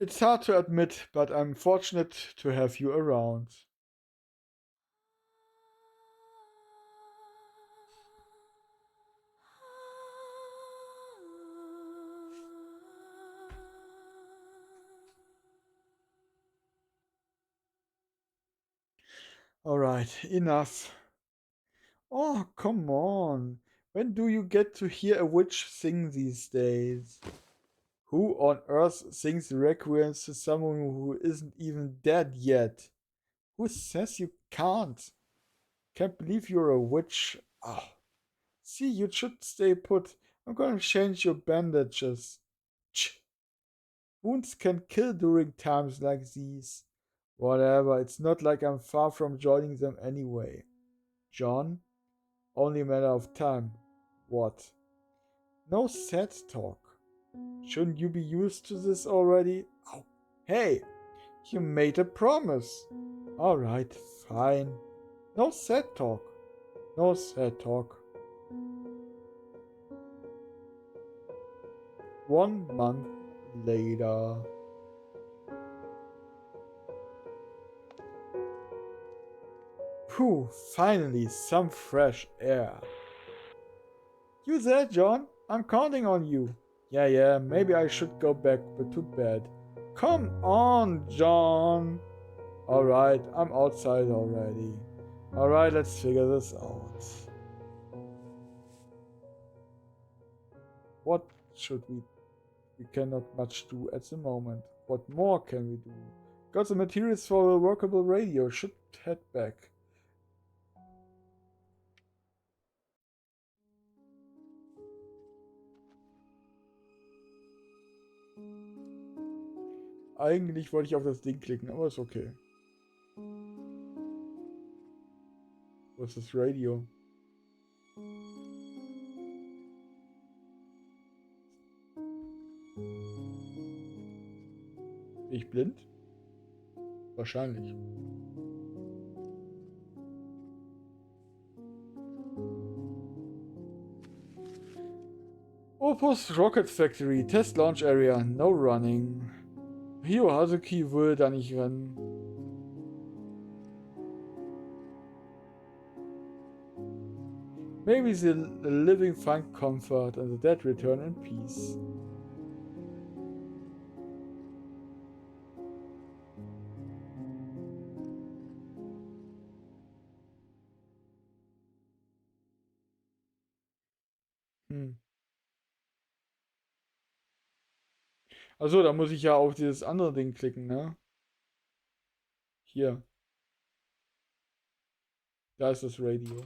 It's hard to admit, but I'm fortunate to have you around. Alright, enough. Oh, come on. When do you get to hear a witch sing these days? Who on earth sings requiems to someone who isn't even dead yet? Who says you can't? Can't believe you're a witch. Oh, see, you should stay put. I'm gonna change your bandages. Ch. Wounds can kill during times like these. Whatever, it's not like I'm far from joining them anyway. John, only a matter of time. What? No sad talk. Shouldn't you be used to this already? Oh, hey, you made a promise. Alright, fine. No sad talk. No sad talk. 1 month later. Phew, finally some fresh air. You there, John? I'm counting on you. Yeah, maybe I should go back but to bed. Come on, John. Alright, I'm outside already. Alright, let's figure this out. What should we? We cannot much do at the moment. What more can we do? Got the materials for a workable radio. Should head back. Eigentlich wollte ich auf das Ding klicken, aber ist okay. Wo ist das Radio? Bin ich blind? Wahrscheinlich. Opus Rocket Factory, Test Launch Area, no running. Hio Hazuki würde da nicht rennen. Maybe the living find comfort and the dead return in peace. Hm. Achso, da muss ich ja auf dieses andere Ding klicken, ne? Hier, da ist das Radio.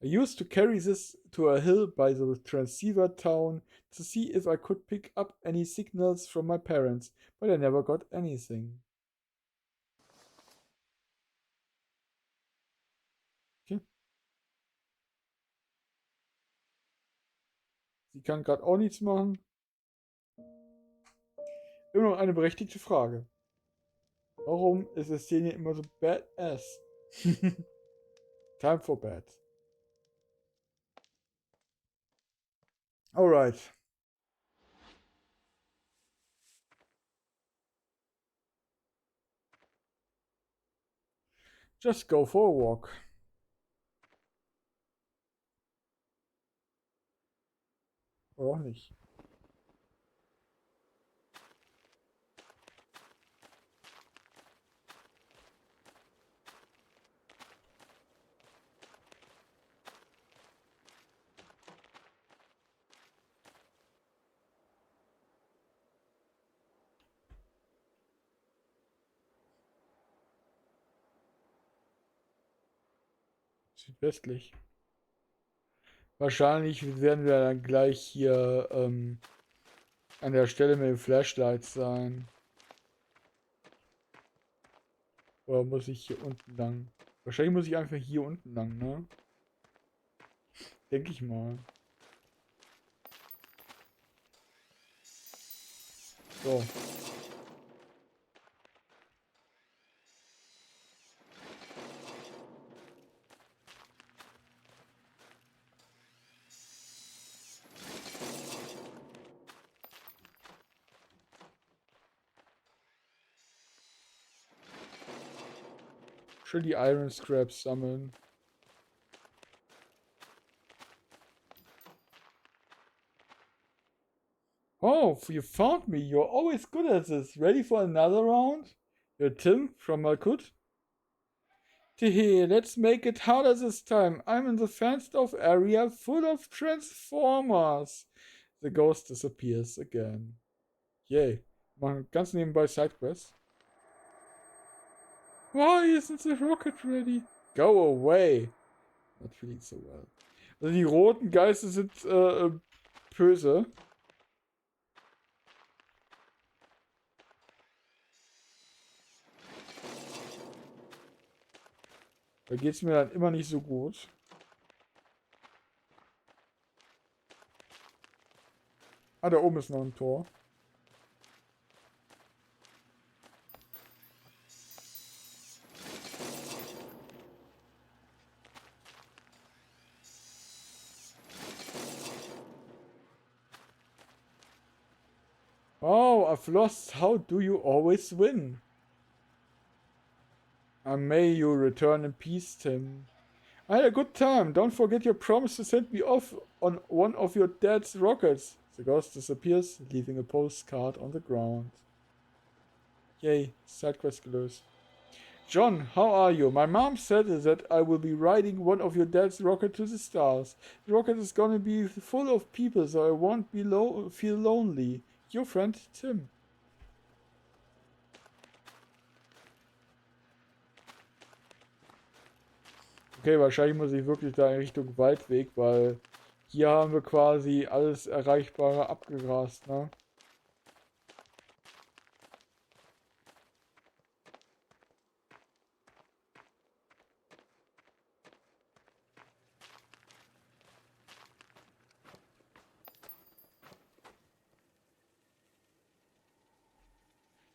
I used to carry this to a hill by the transceiver town to see if I could pick up any signals from my parents, but I never got anything. Okay. Sie kann gerade auch nichts machen. Immer noch eine berechtigte Frage. Warum ist das Szene immer so badass? Time for bed. Alright. Just go for a walk. Oder auch nicht. Südwestlich. Wahrscheinlich werden wir dann gleich hier an der Stelle mit den Flashlights sein. Oder muss ich hier unten lang? Wahrscheinlich muss ich einfach hier unten lang, ne? Denke ich mal. So. Schön die Iron Scraps sammeln. Oh, you found me. You're always good at this. Ready for another round? You're Tim from Malkut? Tehe, let's make it harder this time. I'm in the fenced-off area full of Transformers. The ghost disappears again. Yay. Machen ganz nebenbei Sidequests. Why isn't the rocket ready? Go away. Not feeling so well. Also die roten Geister sind böse. Da geht es mir dann immer nicht so gut. Ah, da oben ist noch ein Tor. Oh, I've lost. How do you always win? May you return in peace, Tim. I had a good time. Don't forget your promise to send me off on one of your dad's rockets. The ghost disappears, leaving a postcard on the ground. Yay, sidequest gelöst. John, how are you? My mom said that I will be riding one of your dad's rocket to the stars. The rocket is gonna be full of people, so I won't be feel lonely. Your friend, Tim. Okay, wahrscheinlich muss ich wirklich da in Richtung Waldweg, weil hier haben wir quasi alles Erreichbare abgegrast, ne?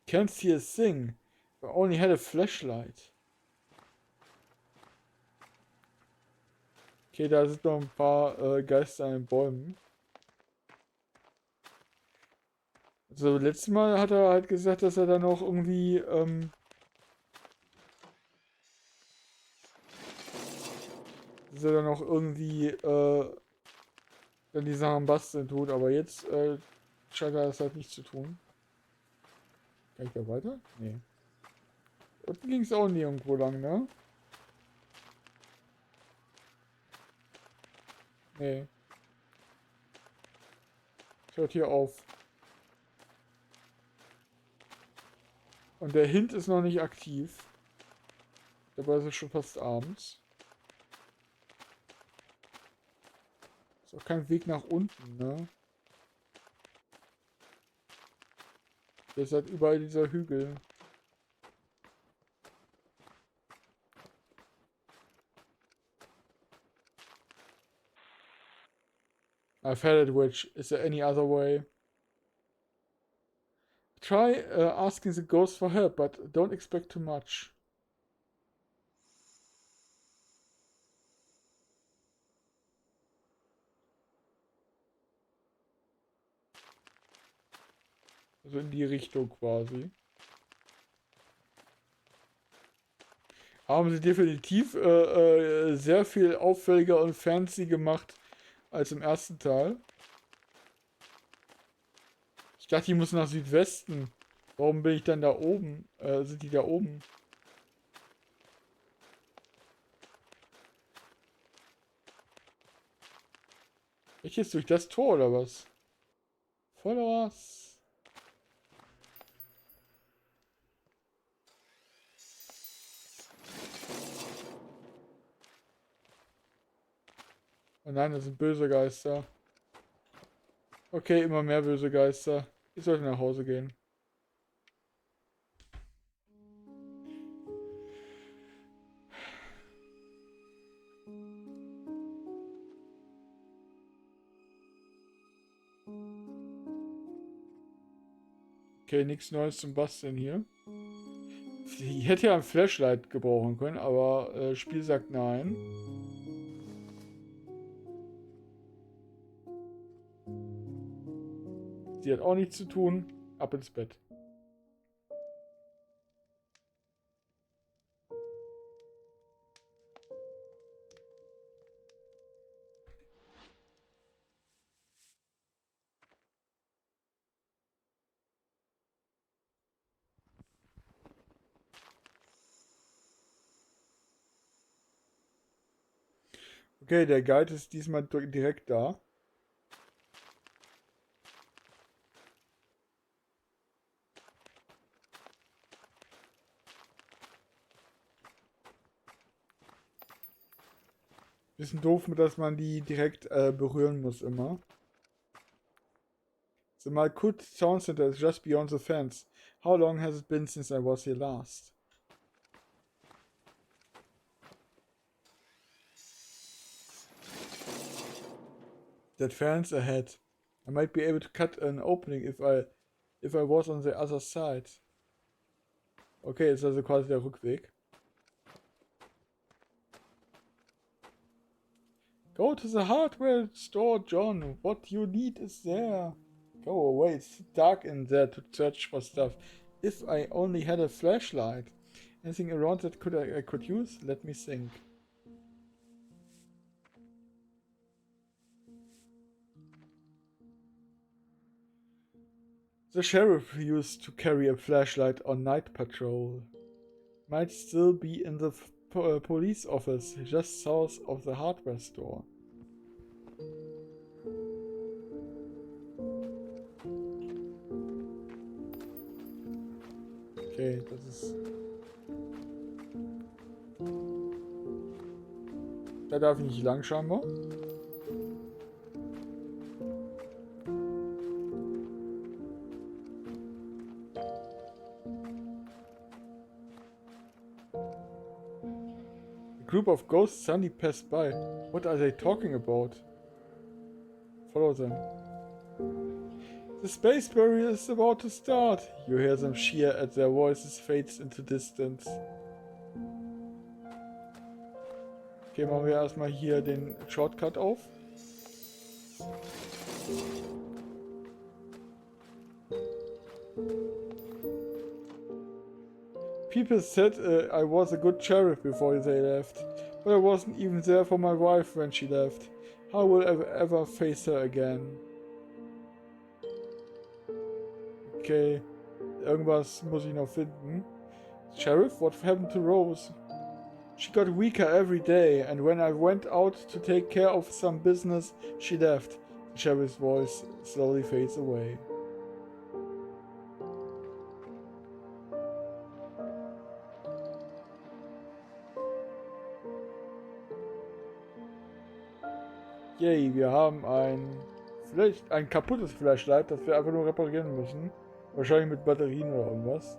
Can't see a thing. I only had a flashlight. Okay, da sind noch ein paar Geister an den Bäumen. Also letztes Mal hat er halt gesagt, dass er da noch irgendwie dass er da noch irgendwie dann die Sachen basteln tut, aber jetzt scheint er das halt nicht zu tun. Kann ich da weiter? Nee. Unten ging es auch nirgendwo lang, ne? Nee. Es hört hier auf. Und der Hint ist noch nicht aktiv. Dabei ist es schon fast abends. Ist auch kein Weg nach unten, ne? Hier ist halt überall dieser Hügel. I've had it, Witch. Is there any other way? Try asking the ghost for help, but don't expect too much. Also in die Richtung quasi. Haben sie definitiv sehr viel auffälliger und fancy gemacht als im ersten Teil. Ich dachte, die muss nach Südwesten. Warum bin ich dann da oben? Sind die da oben? Ich jetzt durch das Tor oder was? Followers. Oh nein, das sind böse Geister. Okay, immer mehr böse Geister. Ich sollte nach Hause gehen. Okay, nichts Neues zum Basteln hier. Ich hätte ja ein Flashlight gebrauchen können, aber Spiel sagt nein. Sie hat auch nichts zu tun. Ab ins Bett. Okay, der Guide ist diesmal direkt da. Bisschen doof, dass man die direkt berühren muss immer. The Malkut Town Center is just beyond the fence. How long has it been since I was here last? That fence ahead. I might be able to cut an opening if I was on the other side. Okay, ist also quasi der Rückweg. Go to the hardware store, John. What you need is there. Go away. It's dark in there to search for stuff. If I only had a flashlight. Anything around that I could use? Let me think. The sheriff used to carry a flashlight on night patrol. Might still be in the police office just south of the hardware store. Okay, das ist... Da darf ich nicht lang scheinbar. A group of ghosts suddenly passed by. What are they talking about? Follow them. The space barrier is about to start. You hear them cheer as their voices fades into distance. Okay, machen wir erstmal hier den Shortcut auf. People said I was a good sheriff before they left, but I wasn't even there for my wife when she left. How will I ever face her again? Okay, irgendwas muss ich noch finden. Sheriff, what happened to Rose? She got weaker every day, and when I went out to take care of some business, she left. The sheriff's voice slowly fades away. Yay, wir haben ein kaputtes Flashlight, das wir einfach nur reparieren müssen. Wahrscheinlich mit Batterien oder irgendwas.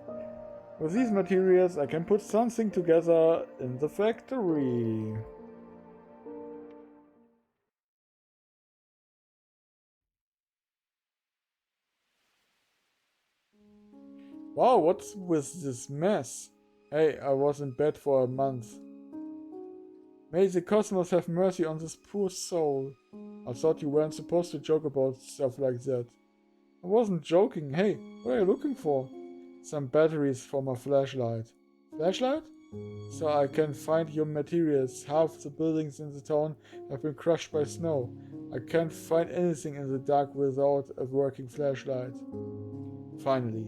With these materials, I can put something together in the factory. Wow, what's with this mess? Hey, I was in bed for a month. May the cosmos have mercy on this poor soul. I thought you weren't supposed to joke about stuff like that. I wasn't joking. Hey, what are you looking for? Some batteries for my flashlight. Flashlight? So I can find your materials. Half the buildings in the town have been crushed by snow. I can't find anything in the dark without a working flashlight. Finally.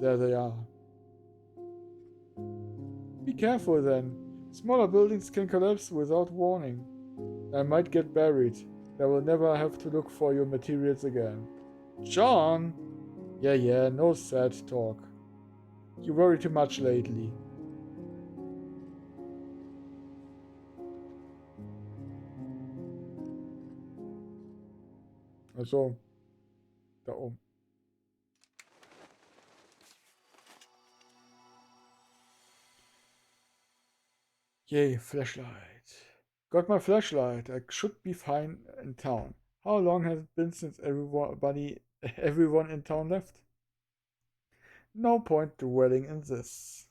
There they are. Be careful then. Smaller buildings can collapse without warning. I might get buried. I will never have to look for your materials again. John! Yeah, no sad talk. You worry too much lately. Also, da oben. Yay, flashlight. Got my flashlight. I should be fine in town. How long has it been since everyone in town left? No point dwelling in this.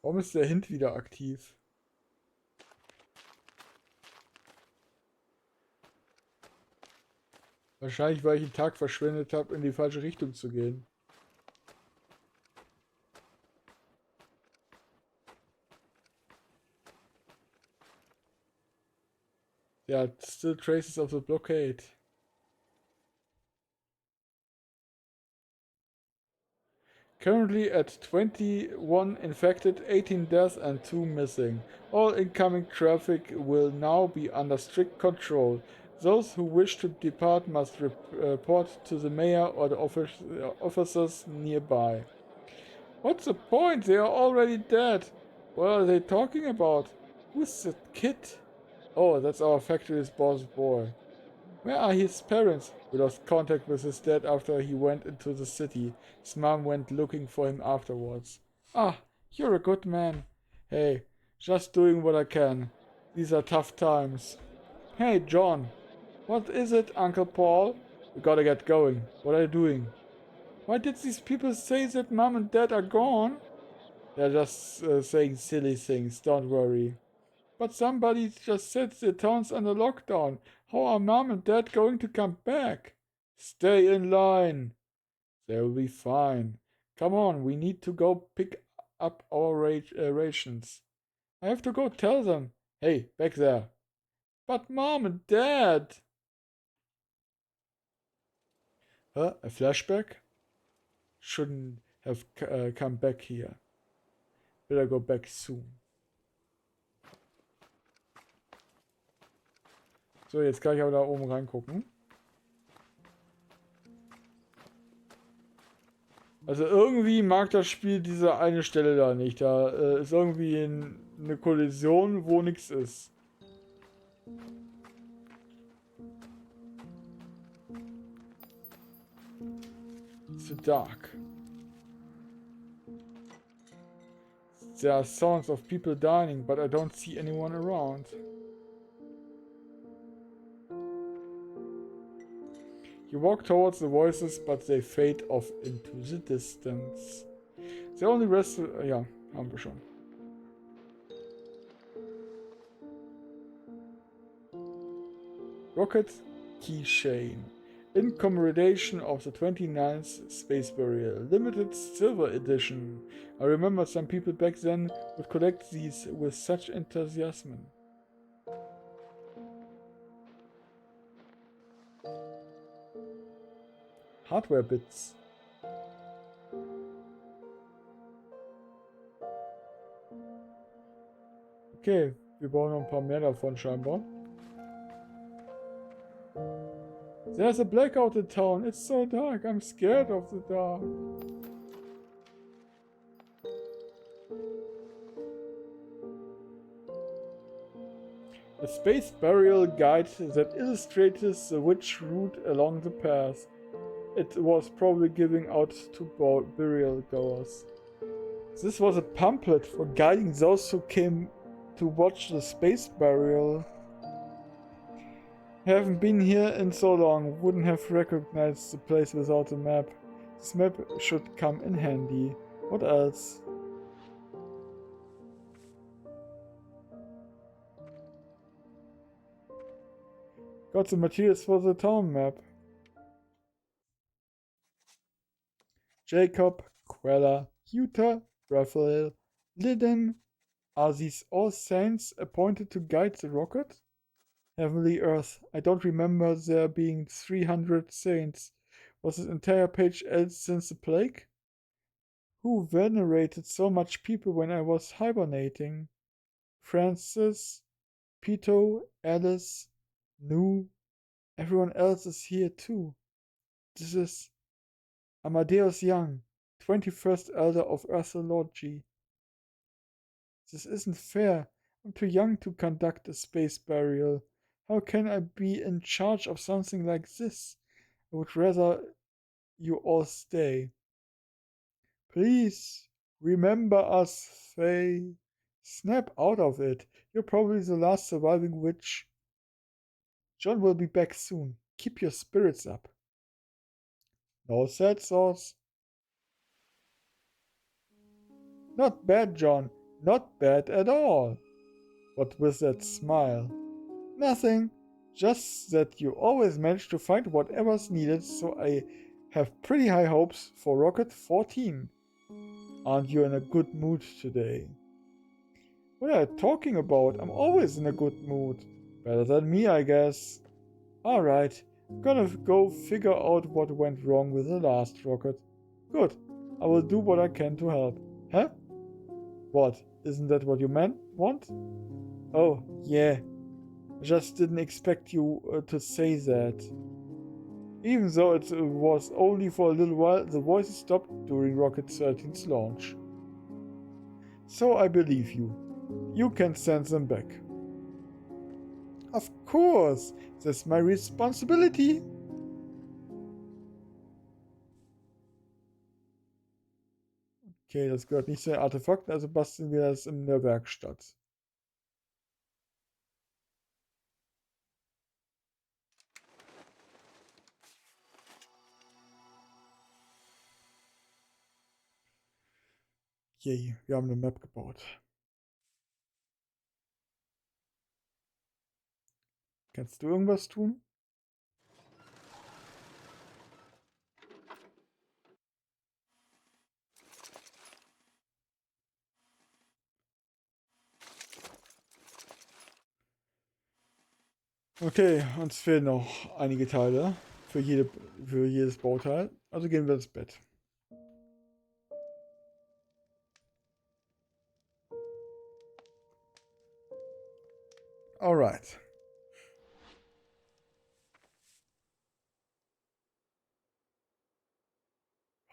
Warum ist der Hint wieder aktiv? Wahrscheinlich, weil ich einen Tag verschwendet habe, in die falsche Richtung zu gehen. There are still traces of the blockade. Currently at 21 infected, 18 deaths and 2 missing. All incoming traffic will now be under strict control. Those who wish to depart must report to the mayor or the officers nearby. What's the point? They are already dead. What are they talking about? Who's that kid? Oh, that's our factory's boss boy. Where are his parents? We lost contact with his dad after he went into the city. His mom went looking for him afterwards. Ah, you're a good man. Hey, just doing what I can. These are tough times. Hey, John. What is it, Uncle Paul? We gotta get going. What are you doing? Why did these people say that mom and dad are gone? They're just saying silly things, don't worry. But somebody just said the town's under lockdown. How are mom and dad going to come back? Stay in line. They'll be fine. Come on, we need to go pick up our rations. I have to go tell them. Hey, back there. But mom and dad. Huh? A flashback? Shouldn't have come back here. Better go back soon. So, jetzt kann ich aber da oben reingucken. Also irgendwie mag das Spiel diese eine Stelle da nicht. Da ist irgendwie eine Kollision, wo nichts ist. It's too dark. There are sounds of people dying, but I don't see anyone around. You walk towards the voices, but they fade off into the distance. The only rest... ja, haben wir schon. Rocket keychain. In commemoration of the 29th space burial. Limited silver edition. I remember some people back then would collect these with such enthusiasm. Hardware bits. Okay, wir brauchen noch ein paar mehr davon scheinbar. There's a blackout in town. It's so dark. I'm scared of the dark. A space burial guide that illustrates the witch route along the path. It was probably giving out to burial goers. This was a pamphlet for guiding those who came to watch the space burial. Haven't been here in so long, wouldn't have recognized the place without a map. This map should come in handy. What else? Got the materials for the town map. Jacob, Quella, Utah, Raphael, Lydon. Are these all saints appointed to guide the rocket? Heavenly Earth. I don't remember there being 300 saints. Was this entire page else since the plague? Who venerated so much people when I was hibernating? Francis, Pito, Alice, Nu. Everyone else is here too. This is Amadeus Young, 21st Elder of Earthology. This isn't fair. I'm too young to conduct a space burial. How can I be in charge of something like this? I would rather you all stay. Please, remember us, Faye. Snap out of it. You're probably the last surviving witch. John will be back soon. Keep your spirits up. No sad thoughts. Not bad, John. Not bad at all. What with that smile? Nothing. Just that you always manage to find whatever's needed, so I have pretty high hopes for Rocket 14. Aren't you in a good mood today? What are you talking about? I'm always in a good mood. Better than me, I guess. Alright, gonna go figure out what went wrong with the last rocket. Good, I will do what I can to help. Huh? What? Isn't that what you want? Oh, yeah. I just didn't expect you to say that. Even though it was only for a little while, the voices stopped during Rocket 13's launch. So I believe you. You can send them back. Of course, that's my responsibility. Okay, das gehört nicht zu den Artefakten, also basteln wir das in der Werkstatt. Yay, wir haben eine Map gebaut. Kannst du irgendwas tun? Okay, uns fehlen noch einige Teile für jedes Bauteil. Also gehen wir ins Bett. Alright.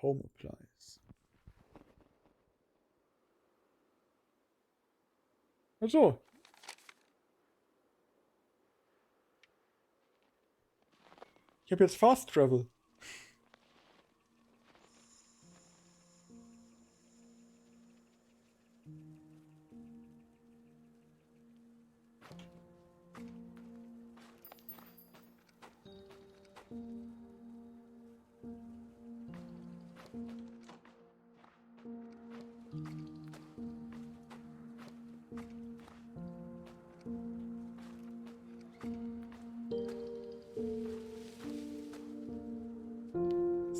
Home appliance. Achso. Ich habe jetzt Fast Travel.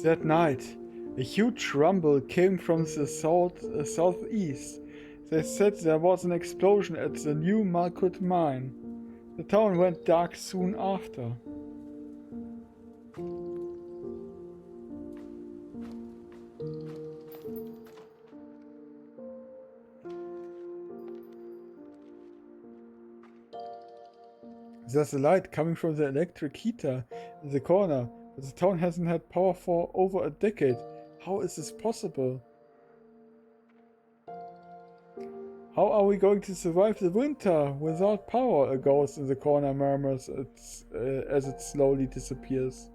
That night, a huge rumble came from the southeast. They said there was an explosion at the new Malkut mine. The town went dark soon after. There's a light coming from the electric heater in the corner, but the town hasn't had power for over a decade. How is this possible? How are we going to survive the winter without power? A ghost in the corner murmurs as it slowly disappears.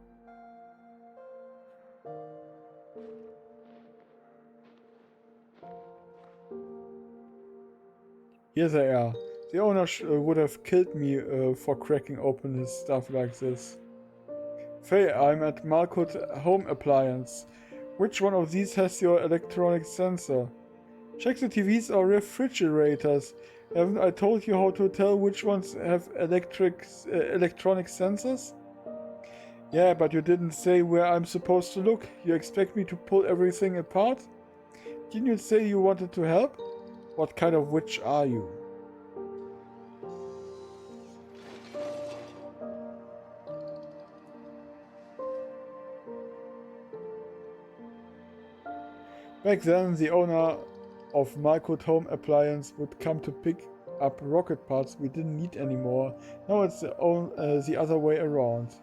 Here they are. The owner would have killed me for cracking open his stuff like this. Faye, I'm at Malkut Home Appliance. Which one of these has your electronic sensor? Check the TVs or refrigerators. Haven't I told you how to tell which ones have electronic sensors? Yeah, but you didn't say where I'm supposed to look. You expect me to pull everything apart? Didn't you say you wanted to help? What kind of witch are you? Back then, the owner of Malkut Home Appliance would come to pick up rocket parts we didn't need anymore. Now it's the other way around.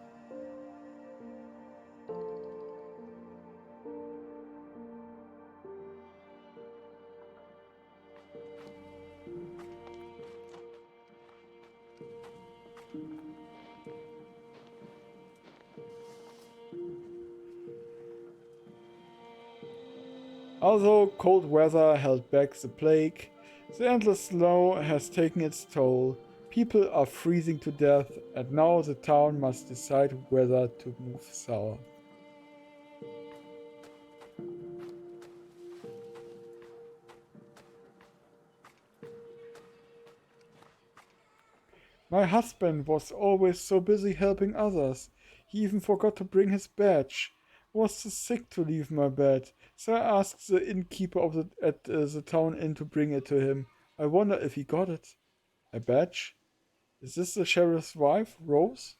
Although cold weather held back the plague, the endless snow has taken its toll. People are freezing to death, and now the town must decide whether to move south. My husband was always so busy helping others. He even forgot to bring his badge. I was too sick to leave my bed, so I asked the innkeeper at the town inn to bring it to him. I wonder if he got it. A badge? Is this the sheriff's wife, Rose?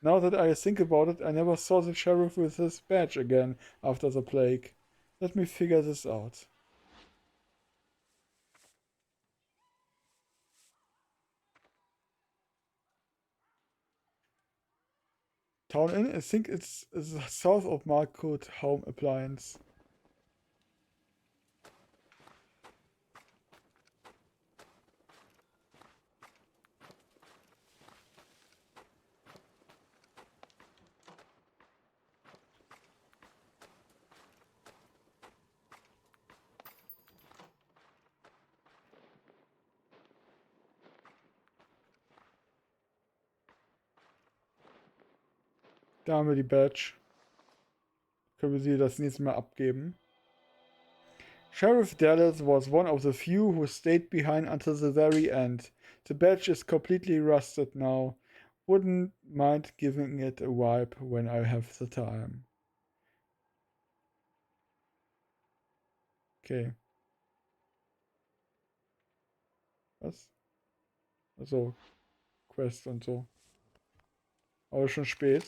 Now that I think about it, I never saw the sheriff with his badge again after the plague. Let me figure this out. Town Inn, I think it's south of Markwood Home Appliance. Da haben wir die Badge. Können wir sie das nächste Mal abgeben. Sheriff Dallas was one of the few who stayed behind until the very end. The badge is completely rusted now. Wouldn't mind giving it a wipe when I have the time. Okay. Was? Also, Quest und so. Aber schon spät.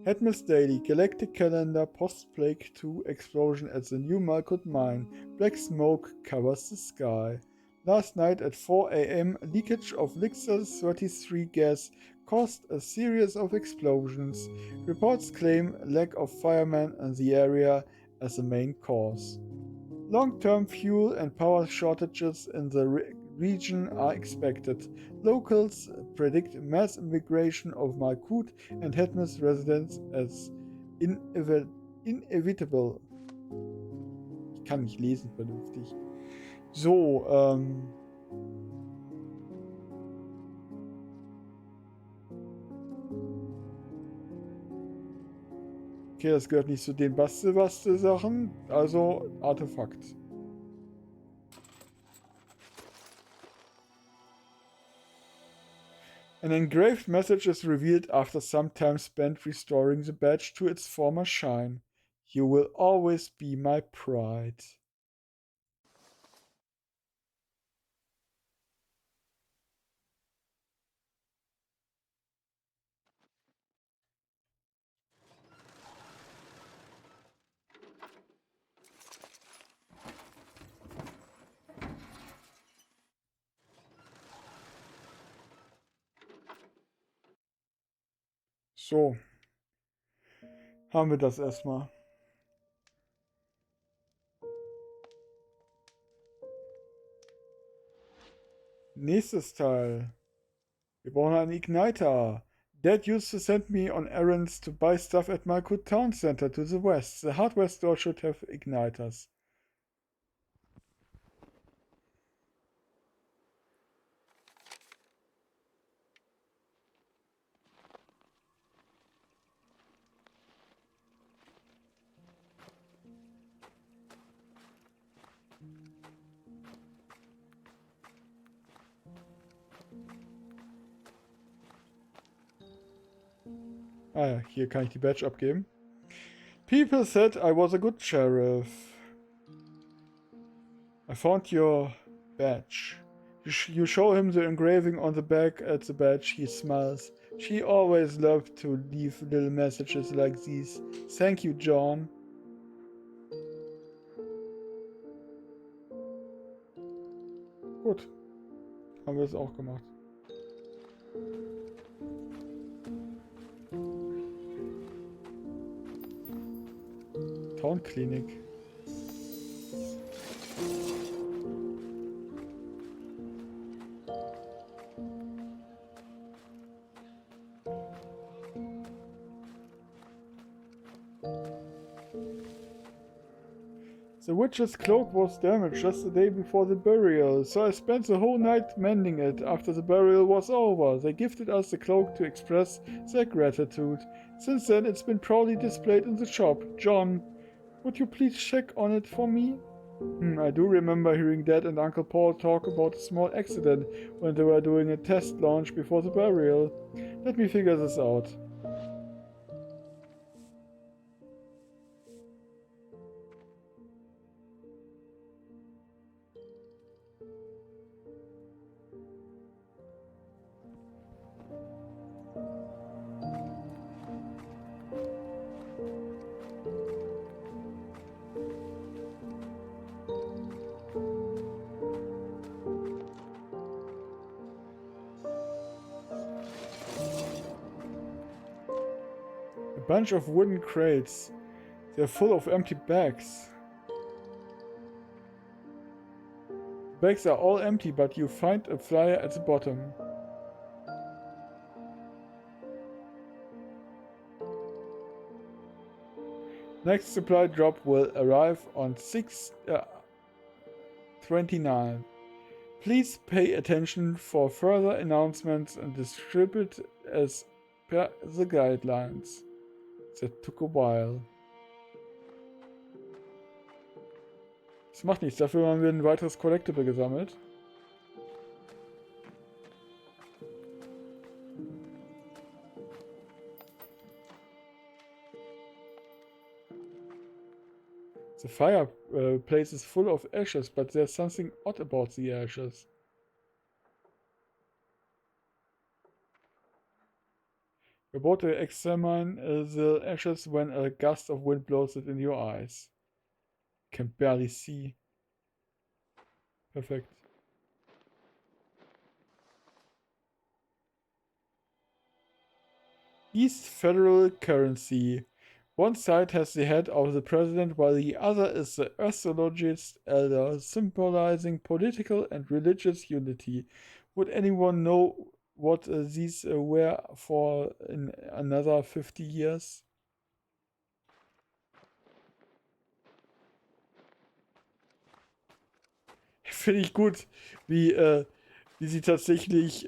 Headmiss Daily, Galactic Calendar, Post-Plague 2 explosion at the New Malkuth mine. Black smoke covers the sky. Last night at 4 a.m., leakage of Lixer-33 gas caused a series of explosions. Reports claim lack of firemen in the area as the main cause. Long-term fuel and power shortages in the region are expected. Locals predict mass immigration of Malkuth and Headmiss residents as inevitable. Ich kann nicht lesen vernünftig. So, okay, das gehört nicht zu den Bastel-Sachen, also Artefakt. An engraved message is revealed after some time spent restoring the badge to its former shine. You will always be my pride. So, haben wir das erstmal. Nächstes Teil. Wir brauchen einen Igniter. Dad used to send me on errands to buy stuff at Malkuth Town Center to the west. The hardware store should have igniters. Ah ja, hier kann ich die Badge abgeben. People said I was a good sheriff. I found your badge. You show him the engraving on the back at the badge. He smiles. She always loved to leave little messages like these. Thank you, John. Gut. Haben wir es auch gemacht. Town-Klinik. The witch's cloak was damaged just the day before the burial, so I spent the whole night mending it. After the burial was over, they gifted us the cloak to express their gratitude. Since then, it's been proudly displayed in the shop. John, would you please check on it for me? I do remember hearing Dad and Uncle Paul talk about a small accident when they were doing a test launch before the burial. Let me figure this out. A bunch of wooden crates. They're full of empty bags. Bags are all empty, but you find a flyer at the bottom. Next supply drop will arrive on 6/29. Please pay attention for further announcements and distribute as per the guidelines. That took a while. Das macht nichts, dafür haben wir ein weiteres Collectible gesammelt. The fireplace is full of ashes, but there's something odd about the ashes. You're about to examine the ashes when a gust of wind blows it in your eyes. Can barely see. Perfect. East Federal Currency. One side has the head of the president, while the other is the Earthologist Elder, symbolizing political and religious unity. Would anyone know what these were for in another 50 years? Finde ich gut, wie sie tatsächlich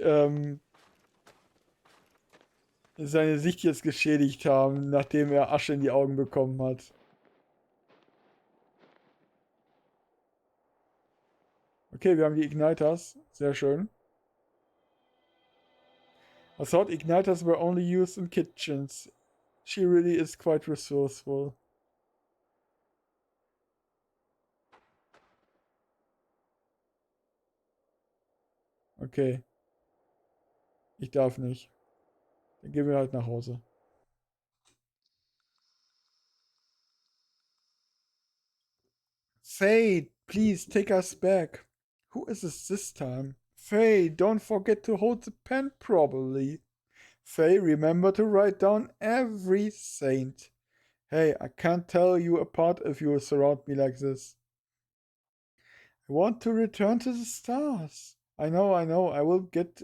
seine Sicht jetzt geschädigt haben, nachdem er Asche in die Augen bekommen hat. Okay, wir haben die Igniters. Sehr schön. I thought igniters were only used in kitchens. She really is quite resourceful. Okay. Ich darf nicht. Dann gehen wir halt nach Hause. Faye, please take us back. Who is this time? Faye, don't forget to hold the pen properly. Faye, remember to write down every saint. Hey, I can't tell you apart if you surround me like this. I want to return to the stars. I know. I will get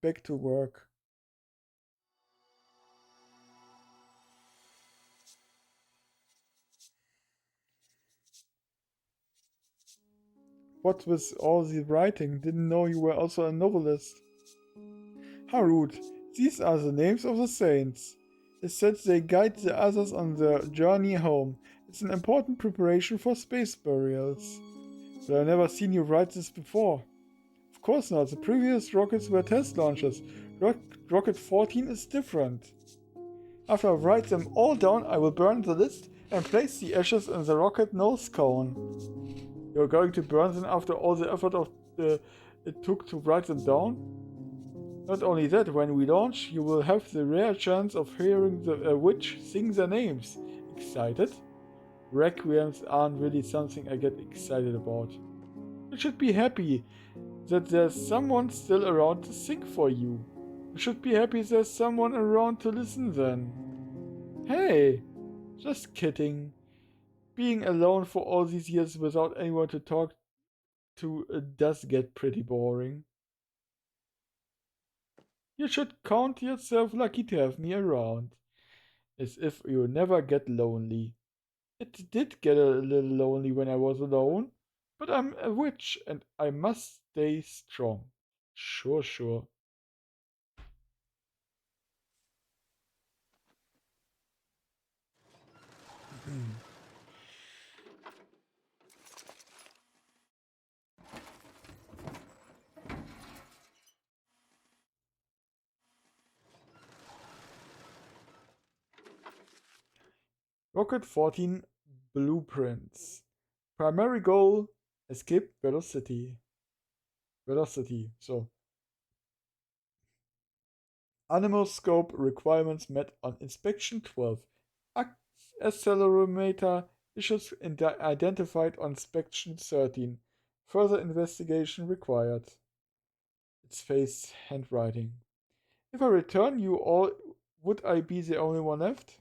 back to work. What with all the writing? Didn't know you were also a novelist. How rude. These are the names of the saints. It said they guide the others on their journey home. It's an important preparation for space burials. But I've never seen you write this before. Of course not. The previous rockets were test launches. Rocket 14 is different. After I write them all down, I will burn the list and place the ashes in the rocket nose cone. You're going to burn them after all the effort it took to write them down? Not only that, when we launch, you will have the rare chance of hearing the witch sing their names. Excited? Requiems aren't really something I get excited about. You should be happy that there's someone still around to sing for you. You should be happy there's someone around to listen then. Hey, just kidding. Being alone for all these years without anyone to talk to does get pretty boring. You should count yourself lucky to have me around. As if you never get lonely. It did get a little lonely when I was alone, but I'm a witch and I must stay strong. Sure. Rocket 14 Blueprints. Primary goal: escape velocity. So. Animal scope requirements met on inspection 12. Accelerometer issues identified on inspection 13. Further investigation required. It's Faye's handwriting. If I return you all Would I be the only one left?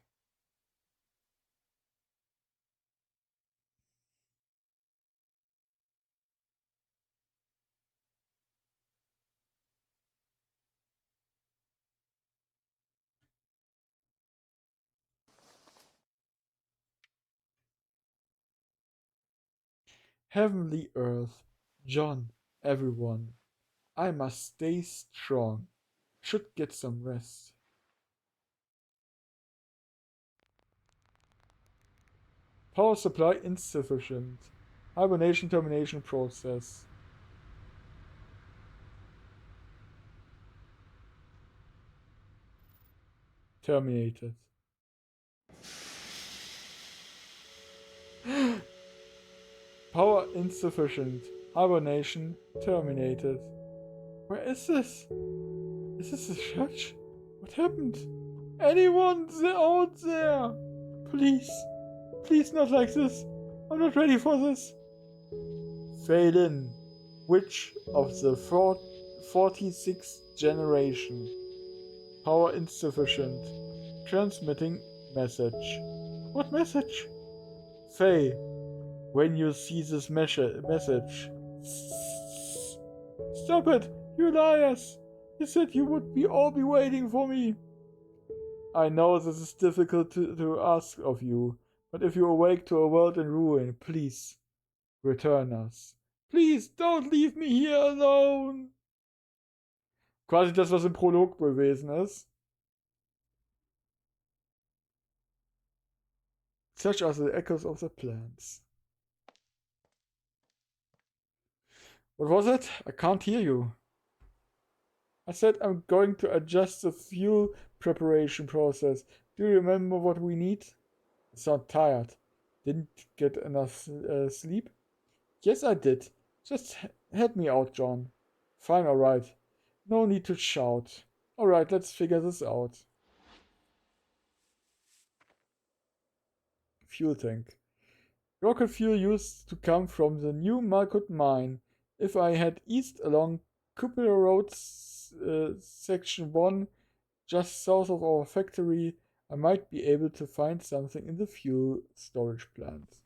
Heavenly Earth, John, everyone. I must stay strong. Should get some rest. Power supply insufficient. Hibernation termination process. Terminated. Power insufficient. Hibernation terminated. Where is this? Is this the church? What happened? Anyone out there? Please. Please not like this. I'm not ready for this. Phelan, witch of the 46th generation. Power insufficient. Transmitting message. What message? Faye, when you see this message. Stop it, you liars! You said you would all be waiting for me. I know this is difficult to ask of you, but if you awake to a world in ruin, please return us. Please don't leave me here alone. Quasi das, was im Prolog gewesen ist. Such are the echoes of the plants. What was it? I can't hear you. I said I'm going to adjust the fuel preparation process. Do you remember what we need? You sound tired. Didn't get enough sleep? Yes, I did. Just help me out, John. Fine, alright. No need to shout. Alright, let's figure this out. Fuel tank. Rocket fuel used to come from the new Malkut mine. If I head east along Cupola Road, section 1, just south of our factory, I might be able to find something in the fuel storage plant.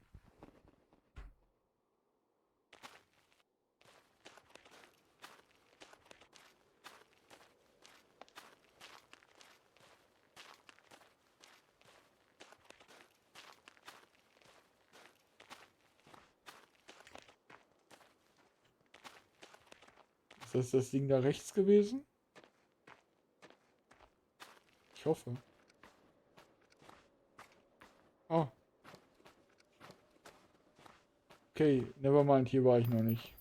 Ist das Ding da rechts gewesen? Ich hoffe. Oh. Okay, never mind, hier war ich noch nicht.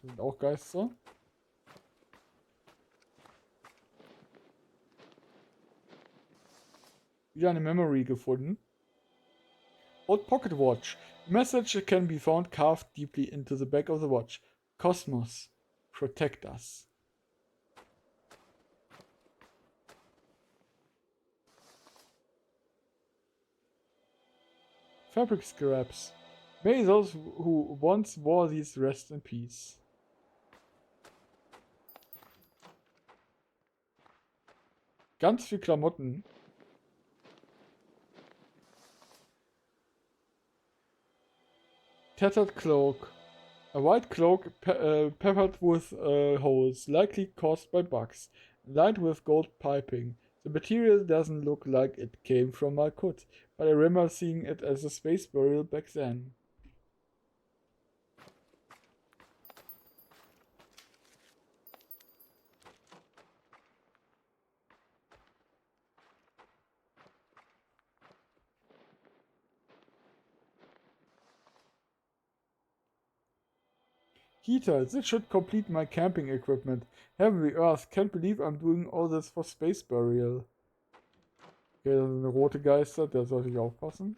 Da sind auch Geister. Wieder eine Memory gefunden. Old pocket watch. Message can be found carved deeply into the back of the watch. Cosmos, protect us. Fabric scraps. May those who once wore these rest in peace. Ganz viel Klamotten. Tattered cloak. A white cloak peppered with holes, likely caused by bugs, lined with gold piping. The material doesn't look like it came from Malkut, but I remember seeing it as a space burial back then. Heater, this should complete my camping equipment. Heavenly Earth, can't believe I'm doing all this for space burial. Okay, das ist eine rote Geister, der sollte ich aufpassen.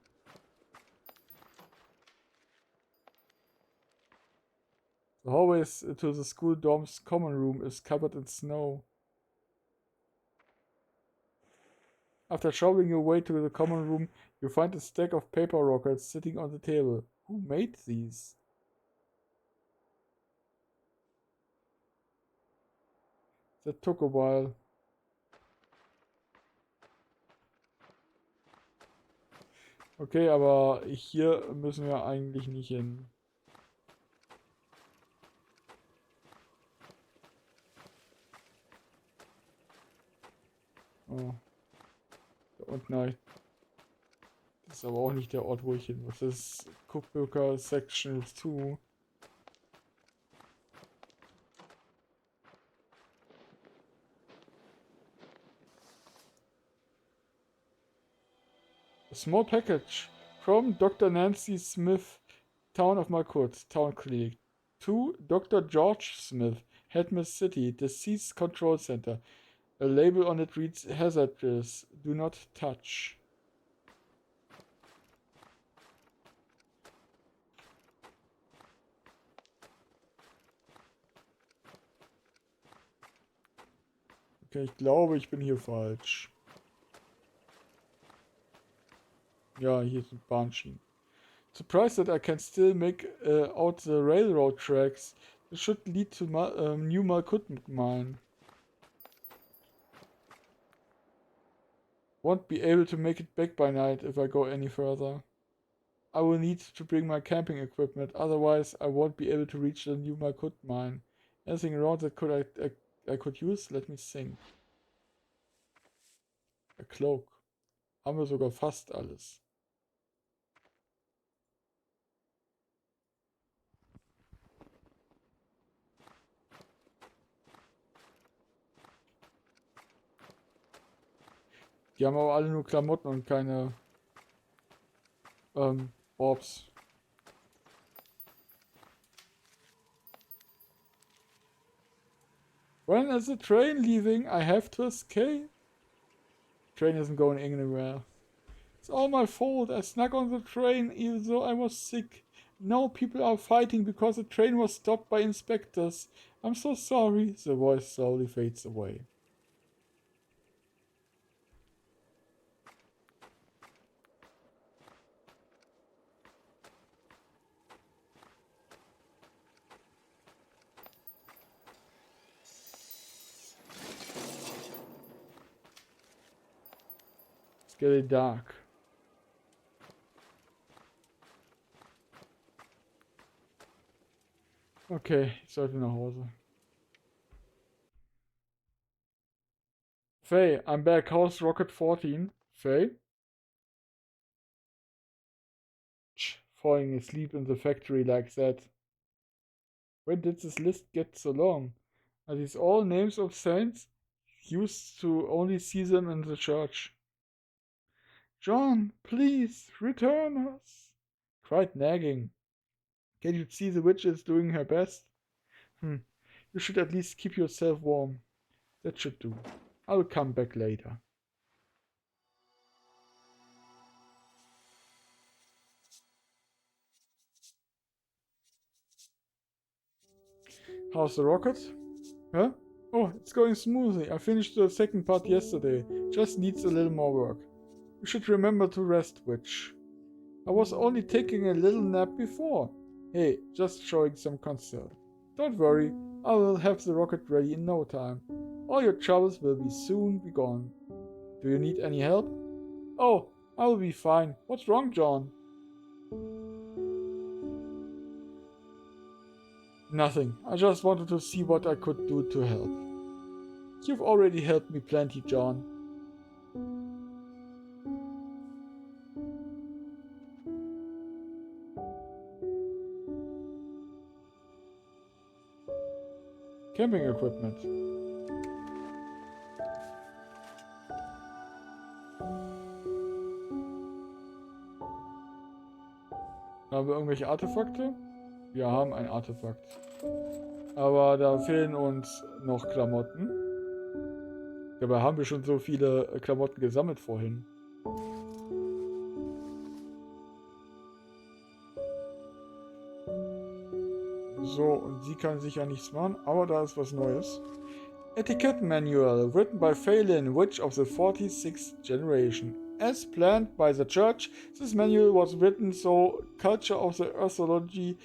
The hallway to the school dorm's common room is covered in snow. After shoveling your way to the common room, you find a stack of paper rockets sitting on the table. Who made these? That took a while. Okay, aber hier müssen wir eigentlich nicht hin. Oh. Da unten, nein. Das ist aber auch nicht der Ort, wo ich hin muss. Das ist Cookbooker Section 2. A small package from Dr. Nancy Smith, Town of Malkut, Town Clinic, to Dr. George Smith, Hedmas City, Disease Control Center. A label on it reads hazardous, do not touch. Okay, ich glaube, ich bin hier falsch. Ja, hier sind Bahnschienen. Surprised that I can still make out the railroad tracks. This should lead to New Malkut mine. Won't be able to make it back by night if I go any further. I will need to bring my camping equipment, otherwise I won't be able to reach the New Malkut mine. Anything around that I could use? Let me think. A cloak. Haben wir sogar fast alles. Die haben aber alle nur Klamotten und keine Orbs. When is the train leaving? I have to escape. Train isn't going anywhere. It's all my fault. I snuck on the train even though I was sick. Now people are fighting because the train was stopped by inspectors. I'm so sorry. The voice slowly fades away. It's getting dark. Okay, ich sollte nach Hause. Faye, I'm back. How's Rocket 14? Faye? Falling asleep in the factory like that. When did this list get so long? Are these all names of saints? Used to only see them in the church. John, please, return us. Quite nagging. Can you see the witch is doing her best? You should at least keep yourself warm. That should do. I'll come back later. How's the rocket? Huh? Oh, it's going smoothly. I finished the second part yesterday. Just needs a little more work. You should remember to rest, witch. I was only taking a little nap before. Hey, just showing some concern. Don't worry, I will have the rocket ready in no time. All your troubles will soon be gone. Do you need any help? Oh, I will be fine. What's wrong, John? Nothing. I just wanted to see what I could do to help. You've already helped me plenty, John. Camping equipment. Haben wir irgendwelche Artefakte? Wir haben ein Artefakt. Aber da fehlen uns noch Klamotten. Dabei haben wir schon so viele Klamotten gesammelt vorhin. So, und sie kann sich ja nichts machen, aber da ist was Neues. Etiquette Manual, written by Phelan, witch of the 46th generation. As planned by the church, this manual was written so culture of the earthology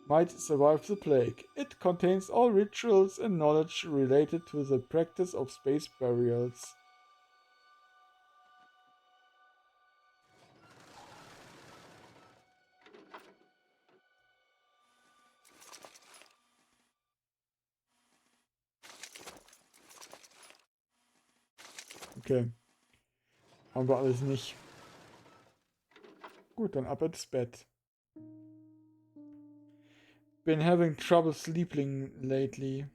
might survive the plague. It contains all rituals and knowledge related to the practice of space burials. Okay, haben wir alles nicht. Gut, dann ab ins Bett. Been having trouble sleeping lately.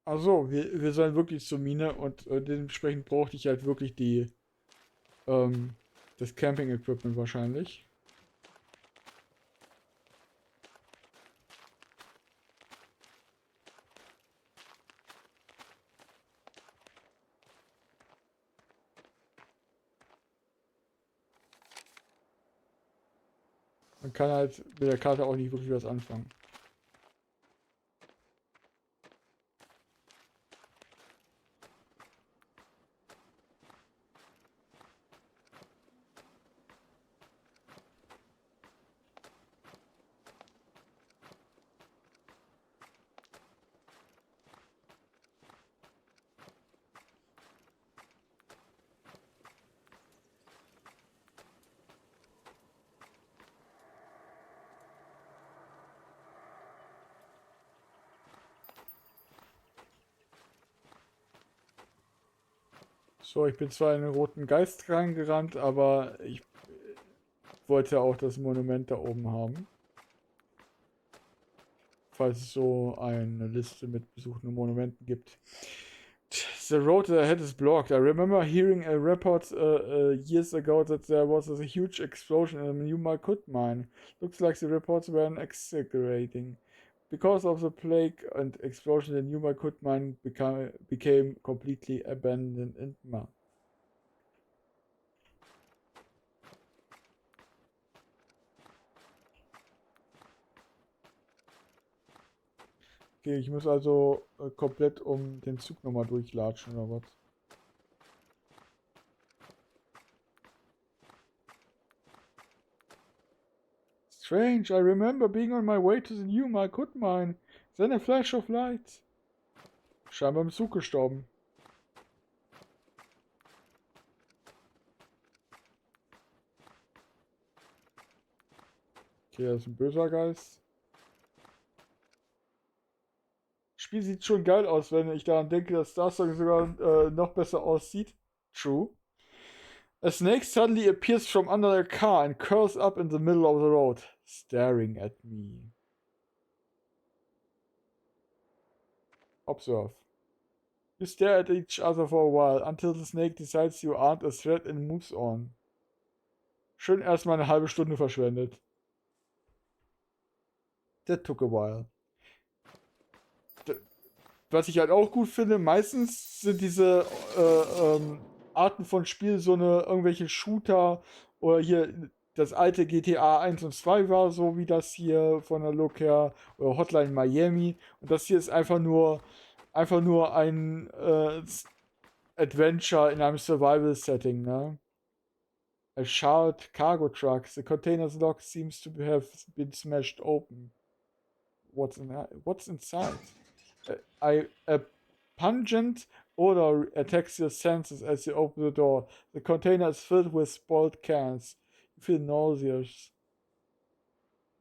Also, wir sollen wirklich zur Mine und dementsprechend brauchte ich halt wirklich ähm, das Camping-Equipment wahrscheinlich. Man kann halt mit der Karte auch nicht wirklich was anfangen. So, ich bin zwar in den roten Geist reingerannt, aber ich wollte auch das Monument da oben haben. Falls es so eine Liste mit besuchten Monumenten gibt. The road ahead is blocked. I remember hearing a report years ago that there was a huge explosion in a new Malkut mine. Looks like the reports were exaggerating. Because of the plague and explosion, the new Malkut mine became completely abandoned in months. Okay, ich muss also komplett um den Zug nochmal durchlatschen oder was? Strange, I remember being on my way to the new Malkut mine. Then a flash of light. Scheinbar im Zug gestorben. Okay, das ist ein böser Geist. Spiel sieht schon geil aus, wenn ich daran denke, dass Star Song sogar noch besser aussieht. True. A snake suddenly appears from under a car and curls up in the middle of the road, staring at me. Observe. You stare at each other for a while, until the snake decides you aren't a threat and moves on. Schön erstmal eine halbe Stunde verschwendet. That took a while. Was ich halt auch gut finde, meistens sind diese Arten von Spiel so eine irgendwelche Shooter oder hier das alte GTA 1 und 2 war so wie das hier von der Look her oder Hotline Miami und das hier ist einfach nur ein Adventure in einem Survival Setting, ne? A charred cargo truck. The container's lock seems to have been smashed open. What's inside? A pungent odor attacks your senses as you open the door. The container is filled with spoiled cans. You feel nauseous.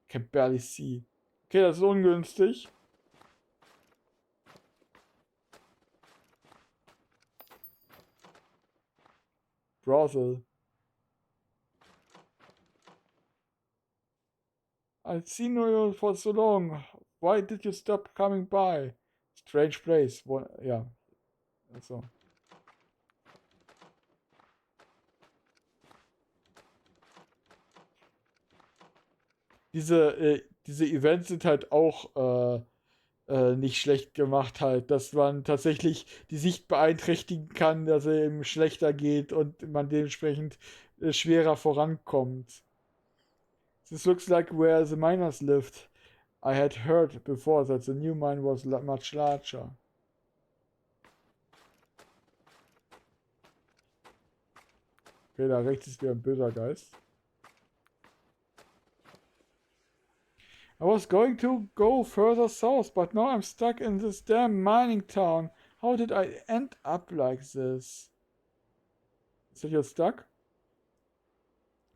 Can barely see. Okay, das ist ungünstig. Brothel. I've seen you for so long. Why did you stop coming by? Strange place. Ja. Also. Diese Events sind halt auch nicht schlecht gemacht halt, dass man tatsächlich die Sicht beeinträchtigen kann, dass er eben schlechter geht und man dementsprechend schwerer vorankommt. This looks like where the miners lived. I had heard before that the new mine was much larger. Okay, da rechts ist wieder ein böser Geist. I was going to go further south, but now I'm stuck in this damn mining town. How did I end up like this? So you're stuck?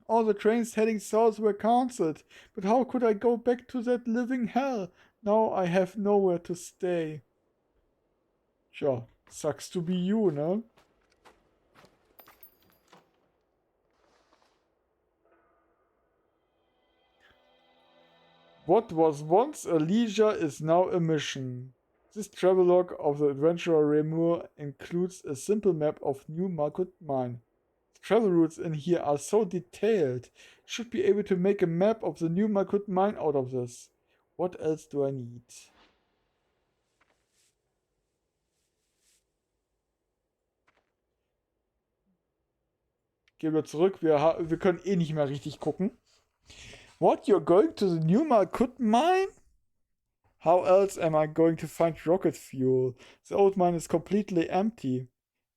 All the trains heading south were cancelled, but how could I go back to that living hell? Now I have nowhere to stay. Sure, sucks to be you, no? What was once a leisure is now a mission. This travelogue of the adventurer Remur includes a simple map of New Malkut Mine. The travel routes in here are so detailed. Should be able to make a map of the New Malkut Mine out of this. What else do I need? Gehen wir zurück. Wir können eh nicht mehr richtig gucken. What? You're going to the New Malkut Mine? How else am I going to find rocket fuel? The old mine is completely empty.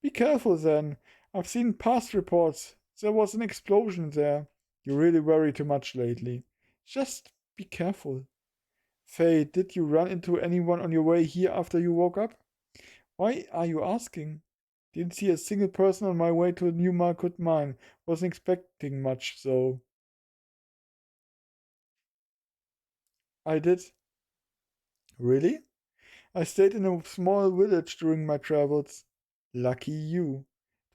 Be careful then. I've seen past reports. There was an explosion there. You really worry too much lately. Just be careful. Faye, did you run into anyone on your way here after you woke up? Why are you asking? Didn't see a single person on my way to a new Malkut mine. Wasn't expecting much, so. I did. Really? I stayed in a small village during my travels. Lucky you.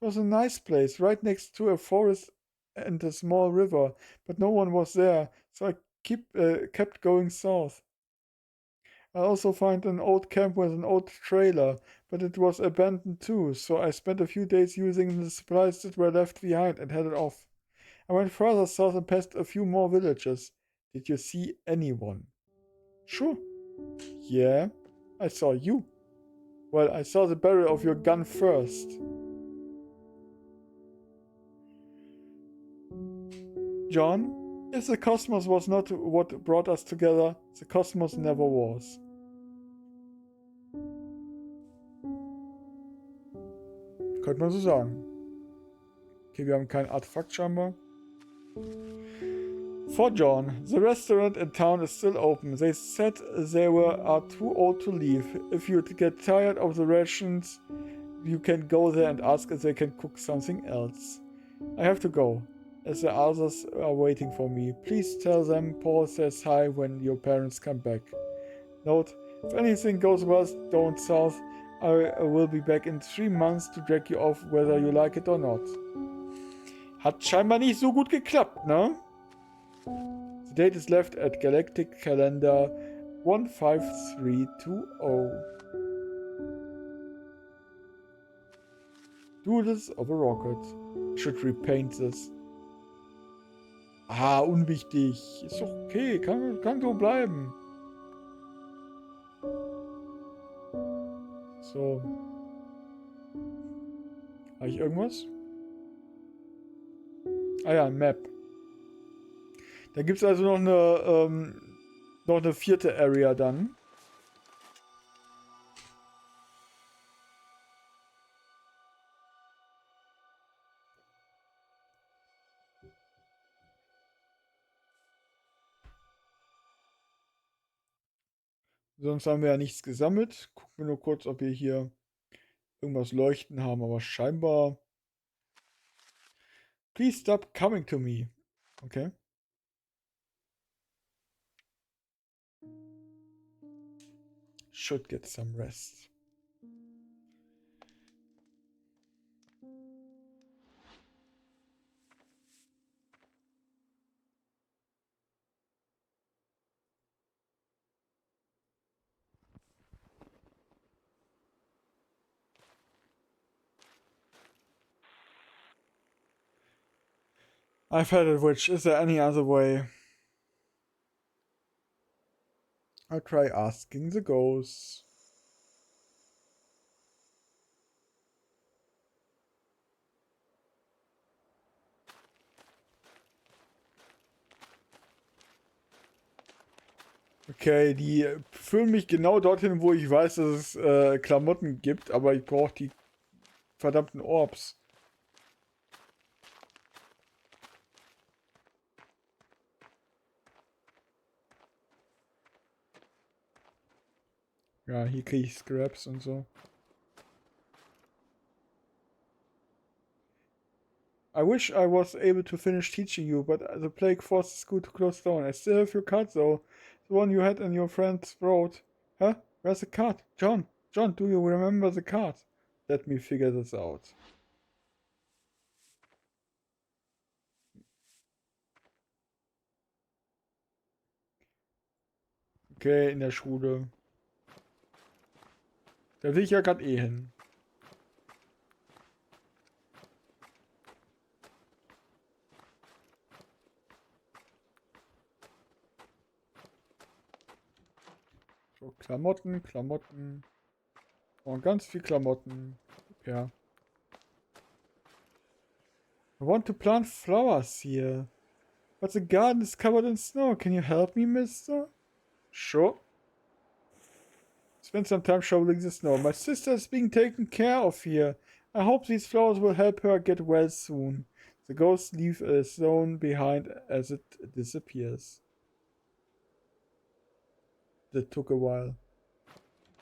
It was a nice place, right next to a forest and a small river, but no one was there, so I kept going south. I also found an old camp with an old trailer, but it was abandoned too, so I spent a few days using the supplies that were left behind and headed off. I went further south and passed a few more villages. Did you see anyone? Sure. Yeah, I saw you. Well, I saw the barrel of your gun first. John, if the cosmos was not what brought us together, the cosmos never was. Könnte man so sagen. Okay, wir haben kein Artefakt scheinbar. For John, the restaurant in town is still open. They said are too old to leave. If you get tired of the rations, you can go there and ask if they can cook something else. I have to go, as the others are waiting for me. Please tell them Paul says hi when your parents come back. Note, if anything goes well down south, I will be back in 3 months to drag you off whether you like it or not. Hat scheinbar nicht so gut geklappt, ne? The date is left at Galactic Calendar 15320. Duelist of a Rocket. Should repaint this. Ah, unwichtig. Ist doch okay, kann so bleiben. So. Habe ich irgendwas? Ah ja, ein Map. Da gibt es also noch eine vierte Area dann. Sonst haben wir ja nichts gesammelt. Gucken wir nur kurz, ob wir hier irgendwas leuchten haben, aber scheinbar. Please stop coming to me. Okay. Should get some rest. I've had a witch. Is there any other way? I'll try asking the ghosts. Okay, die führen mich genau dorthin, wo ich weiß, dass es Klamotten gibt, aber ich brauche die verdammten Orbs. Ja, hier kriege ich Scraps und so. I wish I was able to finish teaching you, but the plague forced the school to close down. I still have your card though. The one you had in your friend's throat. Huh? Where's the card? John! John, do you remember the card? Let me figure this out. Okay, in der Schule. Da will ich ja gerade eh hin. So, Klamotten, Klamotten. Und ganz viel Klamotten. Ja. I want to plant flowers here. But the garden is covered in snow. Can you help me, mister? Sure. Spend some time shoveling the snow. My sister is being taken care of here. I hope these flowers will help her get well soon. The ghost leaves a stone behind as it disappears. That took a while.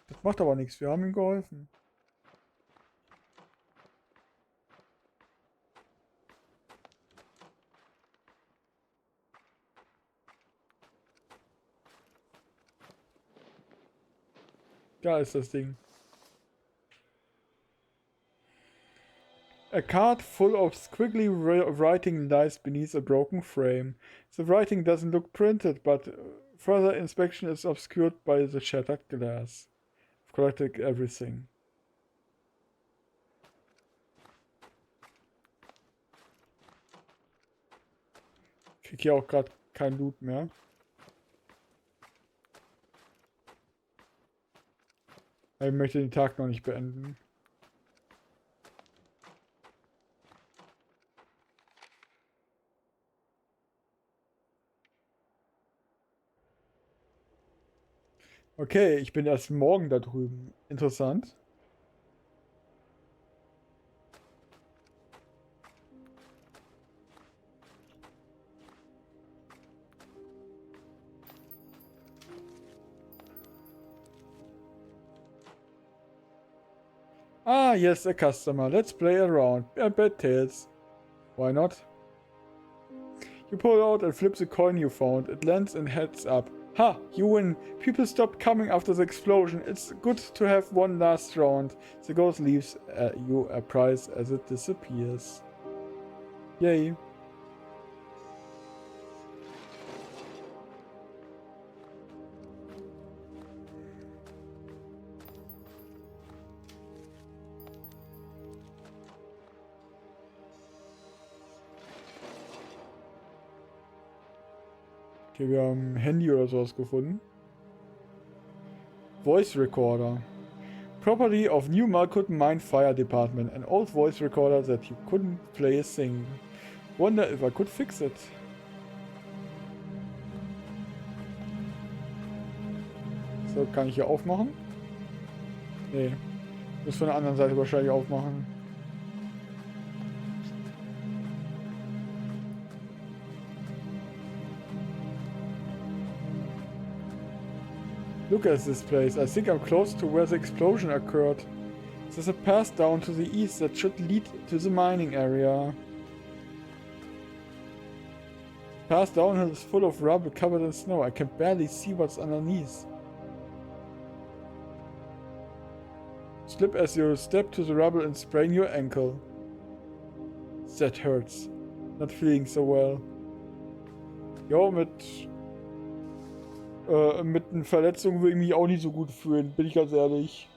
Das macht aber nichts. Wir haben ihm geholfen. Da ist das Ding. A card full of squiggly writing lies beneath a broken frame. The writing doesn't look printed, but further inspection is obscured by the shattered glass. I've collected everything. Ich krieg hier auch gerade kein Loot mehr. Ich möchte den Tag noch nicht beenden. Okay, ich bin erst morgen da drüben. Interessant. Ah, yes, a customer. Let's play around. Bet tails. Why not? You pull out and flip the coin you found. It lands and heads up. Ha! You win! People stopped coming after the explosion. It's good to have one last round. The ghost leaves you a prize as it disappears. Yay! Okay, wir haben ein Handy oder sowas gefunden. Voice Recorder. Property of New Malkut Mine Fire Department. An old voice recorder that you couldn't play a thing. Wonder if I could fix it. So, kann ich hier aufmachen? Nee. Muss von der anderen Seite wahrscheinlich aufmachen. Look at this place. I think I'm close to where the explosion occurred. There's a path down to the east that should lead to the mining area. The path downhill is full of rubble covered in snow. I can barely see what's underneath. Slip as you step to the rubble and sprain your ankle. That hurts. Not feeling so well. Jo, mit einer Verletzung würde ich mich auch nicht so gut fühlen, bin ich ganz ehrlich.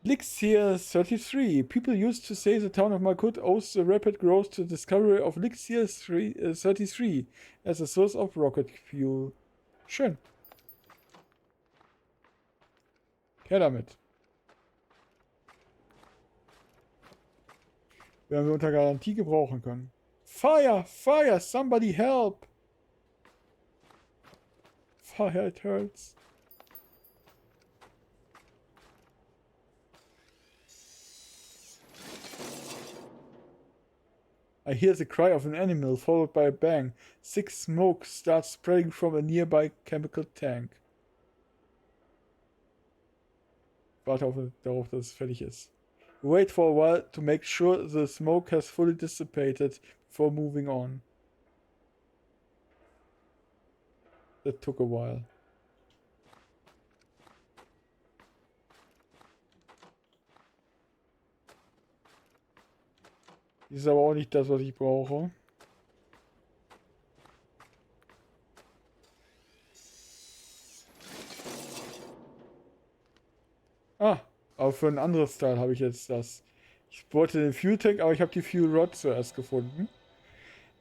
Elixir 33. People used to say the town of Malkut owes the rapid growth to the discovery of Elixir 33 as a source of rocket fuel. Schön. Her damit. Werden wir unter Garantie gebrauchen können. Fire! Fire! Somebody help! fire, it hurts. I hear the cry of an animal, followed by a bang. Thick smoke starts spreading from a nearby chemical tank. Warte darauf, dass es fertig ist. Wait for a while to make sure the smoke has fully dissipated before moving on. That took a while. Das ist aber auch nicht das, was ich brauche. Ah, aber für ein anderes Teil habe ich jetzt das. Ich wollte den Fuel Tank, aber ich habe die Fuel Rod zuerst gefunden.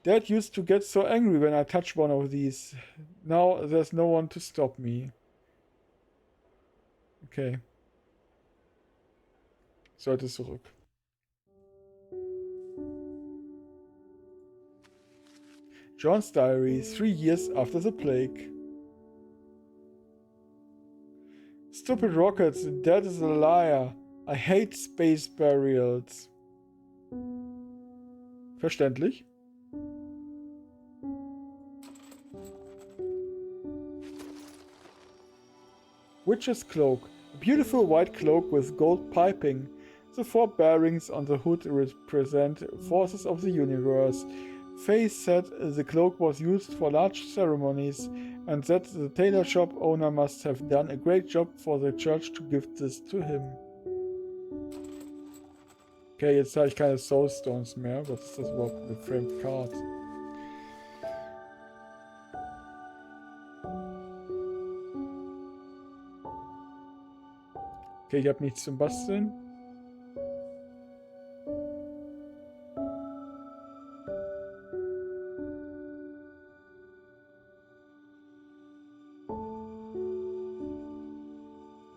Dad used to get so angry when I touched one of these. Now there's no one to stop me. Okay. Sollte zurück. John's diary, 3 years after the plague. Stupid rockets, Dad is a liar. I hate space burials. Verständlich. Witch's cloak. A beautiful white cloak with gold piping. The 4 bearings on the hood represent forces of the universe. Faye said the cloak was used for large ceremonies and that the tailor shop owner must have done a great job for the church to give this to him. Okay, jetzt habe ich keine Soulstones mehr. Was ist das überhaupt? Eine Framed Card. Okay, ich habe nichts zum Basteln.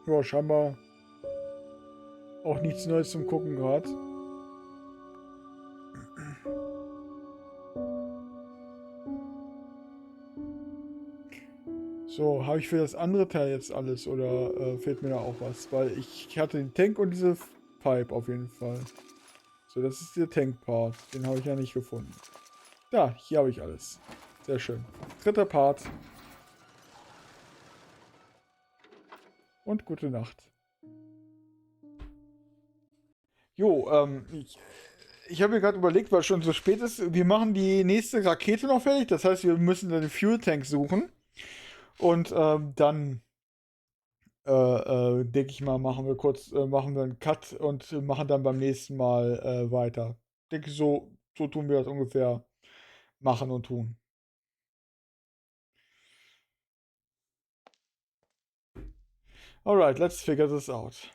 Ja, scheinbar auch nichts Neues zum Gucken gerade. So, habe ich für das andere Teil jetzt alles oder fehlt mir da auch was? Weil ich hatte den Tank und diese Pipe auf jeden Fall. So, das ist der Tank-Part. Den habe ich ja nicht gefunden. Da, hier habe ich alles. Sehr schön. Dritter Part. Und gute Nacht. Jo, ich habe mir gerade überlegt, weil es schon so spät ist, wir machen die nächste Rakete noch fertig. Das heißt, wir müssen dann den Fuel Tank suchen. Und dann denke ich mal, machen wir einen Cut und machen dann beim nächsten Mal weiter. Denke so tun wir das ungefähr machen und tun. Alright, let's figure this out.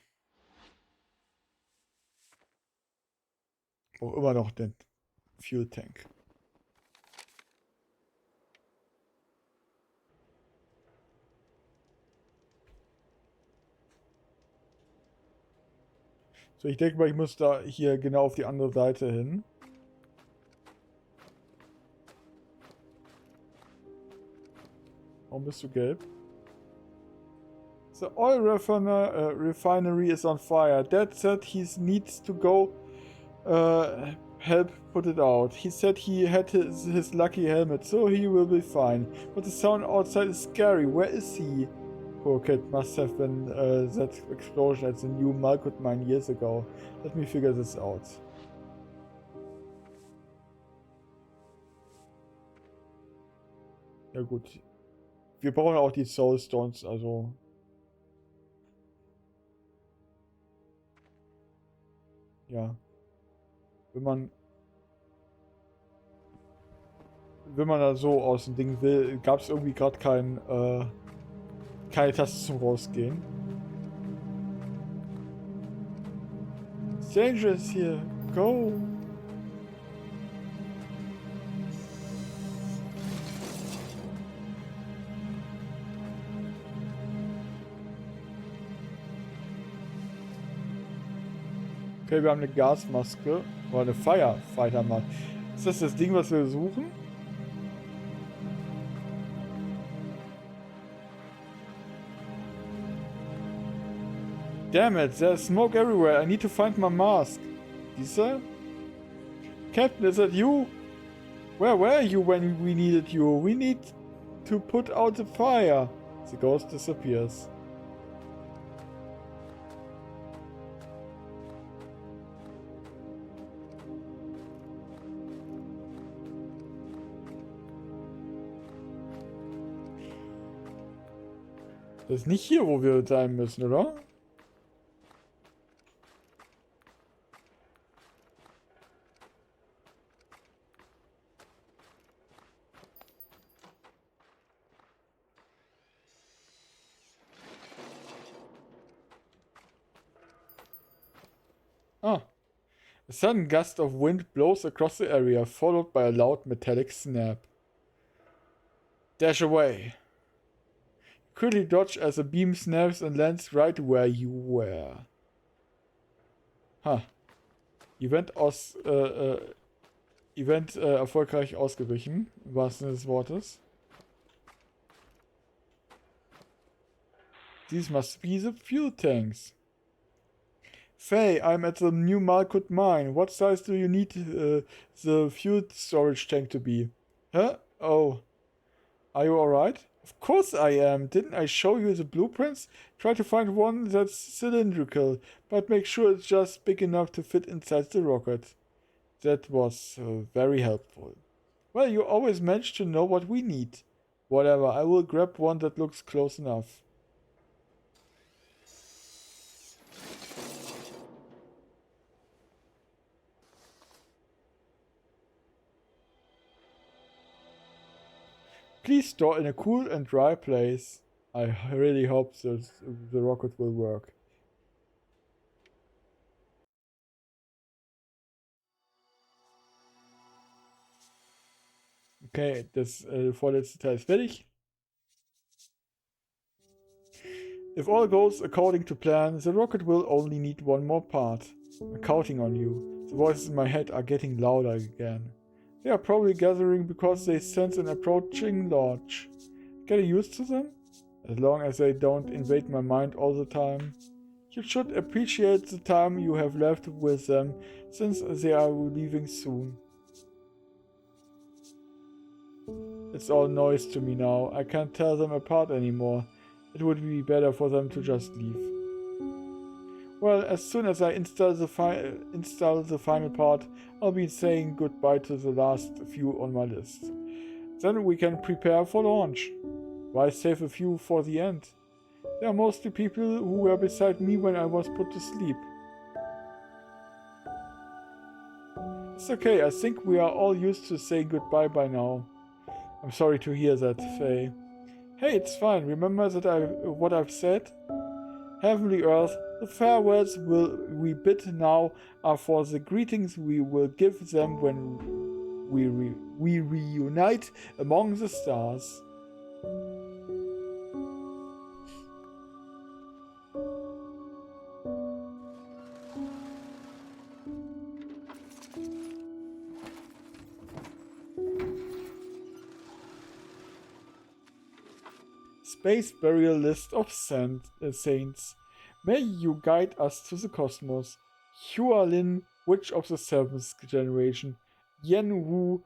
Auch immer noch den Fuel Tank. So, ich denke mal, ich muss da hier genau auf die andere Seite hin. Warum bist du gelb? The oil refinery is on fire. Dad said he needs to go help put it out. He said he had his lucky helmet, so he will be fine. But the sound outside is scary. Where is he? Poor kid must have been that explosion at the new Malkut mine years ago. Let me figure this out. Ja gut. Wir brauchen auch die Soulstones, also... Ja. Wenn man da so aus dem Ding will, gab es irgendwie gerade keine Taste zum Rausgehen. Danger is here. Go! Okay, wir haben eine Gasmaske. Oder eine Firefighter-Maske. Ist das das Ding, was wir suchen? Damn it, there's smoke everywhere. I need to find my mask. Lisa? Captain, is that you? Where were you when we needed you? We need to put out the fire. The ghost disappears. Das ist nicht hier, wo wir sein müssen, oder? Ah. A sudden gust of wind blows across the area, followed by a loud metallic snap. Dash away. Quickly dodge as a beam snaps and lands right where you were. Ha. Event erfolgreich ausgewichen, im wahrsten Sinne des Wortes. These must be the fuel tanks. Faye, I'm at the new Malkut mine. What size do you need the fuel storage tank to be? Huh? Oh. Are you alright? Of course I am. Didn't I show you the blueprints? Try to find one that's cylindrical, but make sure it's just big enough to fit inside the rocket. That was very helpful. Well, you always manage to know what we need. Whatever, I will grab one that looks close enough. Please store in a cool and dry place. I really hope that the rocket will work. Okay, das vorletzte Teil ist fertig. If all goes according to plan, the rocket will only need one more part. I'm counting on you. The voices in my head are getting louder again. They are probably gathering because they sense an approaching launch. Getting used to them? As long as they don't invade my mind all the time. You should appreciate the time you have left with them, since they are leaving soon. It's all noise to me now. I can't tell them apart anymore. It would be better for them to just leave. Well, as soon as I install the final part, I'll be saying goodbye to the last few on my list. Then we can prepare for launch. Why save a few for the end? They are mostly people who were beside me when I was put to sleep. It's okay, I think we are all used to saying goodbye by now. I'm sorry to hear that, Faye. Hey, it's fine. Remember what I've said? Heavenly Earth, the farewells we bid now are for the greetings we will give them when we reunite among the stars. Space Burial List of Saints. May you guide us to the cosmos. Hualin, Witch of the 7th generation. Yen Wu,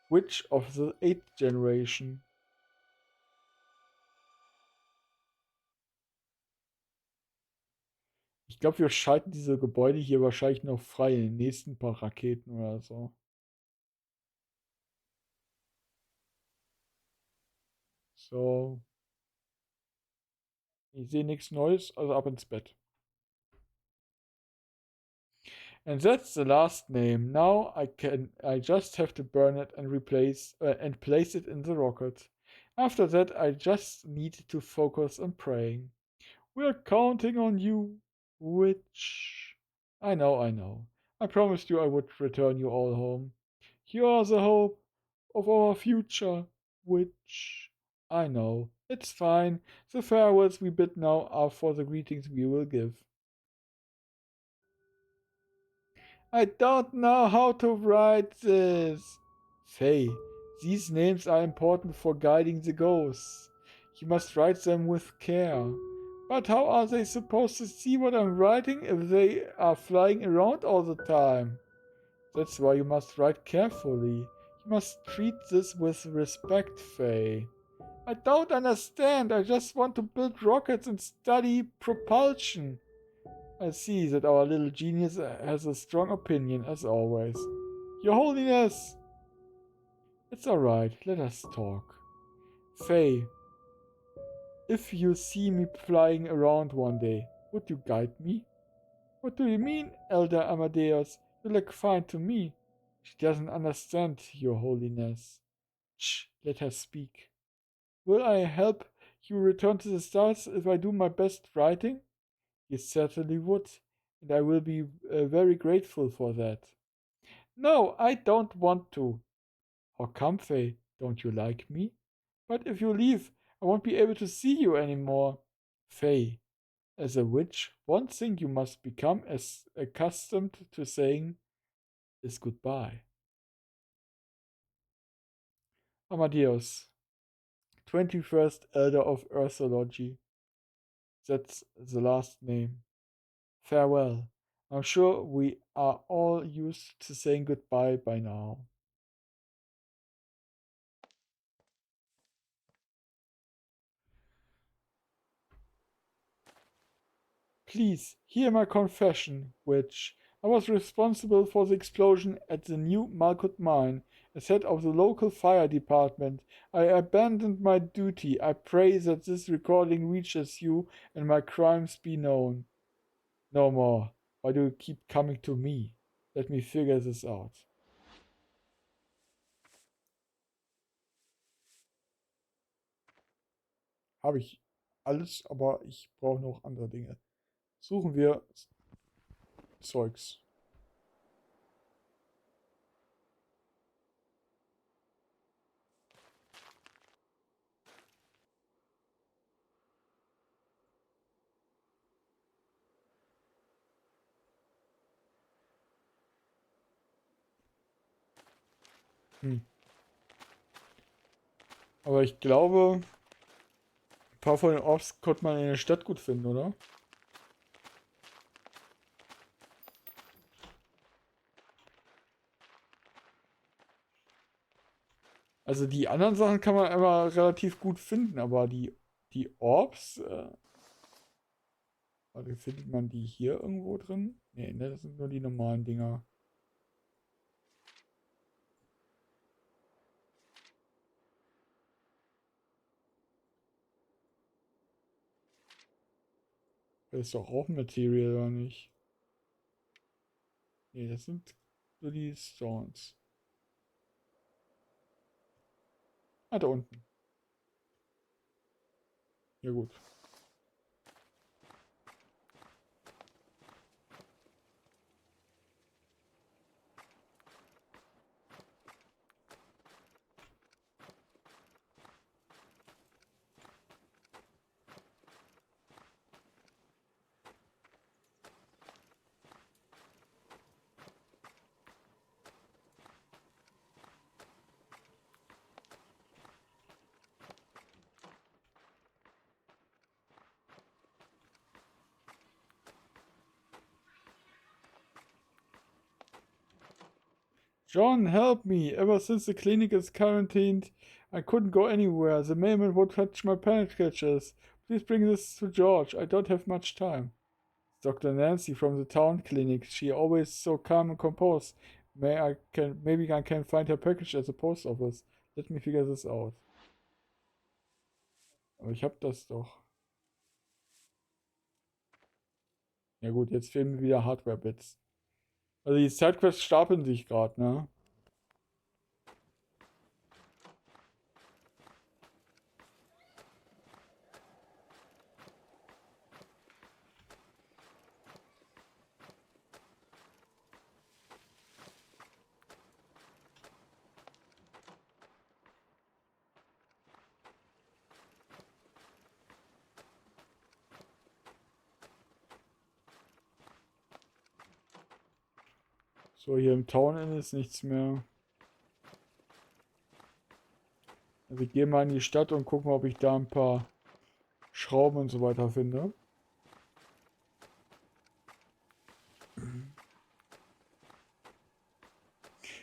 Witch of the 8th generation. Ich glaube, wir schalten diese Gebäude hier wahrscheinlich noch frei in den nächsten paar Raketen oder so. So. Ich sehe nichts Neues, also ab ins Bett. And that's the last name. Now I just have to burn it and place it in the rocket. After that, I just need to focus on praying. We're counting on you, witch. I know. I promised you I would return you all home. You are the hope of our future, witch. I know. It's fine. The farewells we bid now are for the greetings we will give. I don't know how to write this. Faye, these names are important for guiding the ghosts. You must write them with care. But how are they supposed to see what I'm writing if they are flying around all the time? That's why you must write carefully. You must treat this with respect, Faye. I don't understand. I just want to build rockets and study propulsion. I see that our little genius has a strong opinion, as always. Your Holiness! It's alright, let us talk. Faye, if you see me flying around one day, would you guide me? What do you mean, Elder Amadeus? You look fine to me. She doesn't understand, Your Holiness. Shh, let her speak. Will I help you return to the stars if I do my best writing? You certainly would, and I will be very grateful for that. No, I don't want to. How come, Faye? Don't you like me? But if you leave, I won't be able to see you anymore. Faye, as a witch, one thing you must become as accustomed to saying is goodbye. Amadeus, 21st Elder of Earthology. That's the last name. Farewell. I'm sure we are all used to saying goodbye by now. Please, hear my confession, witch. I was responsible for the explosion at the new Malkut mine. As head of the local fire department, I abandoned my duty. I pray that this recording reaches you and my crimes be known. No more. Why do you keep coming to me? Let me figure this out. Habe ich alles, aber ich brauche noch andere Dinge. Suchen wir Zeugs. Hm. Aber ich glaube, ein paar von den Orbs konnte man in der Stadt gut finden, oder? Also die anderen Sachen kann man immer relativ gut finden, aber die Orbs, warte, findet man die hier irgendwo drin? Nee, ne, das sind nur die normalen Dinger. Das ist doch auch ein Material, oder nicht? Nee, das sind nur die Stones. Ah, da unten. Ja gut. John, help me! Ever since the clinic is quarantined, I couldn't go anywhere. The mailman won't fetch my packages. Please bring this to George. I don't have much time. Dr. Nancy from the town clinic. She always so calm and composed. Maybe I can find her package at the post office. Let me figure this out. Aber ich hab das doch. Ja gut, jetzt fehlen mir wieder Hardware-Bits. Also die Sidequests stapeln sich gerade, ne? So, hier im Town Inn ist nichts mehr. Also ich gehe mal in die Stadt und gucke mal, ob ich da ein paar Schrauben und so weiter finde.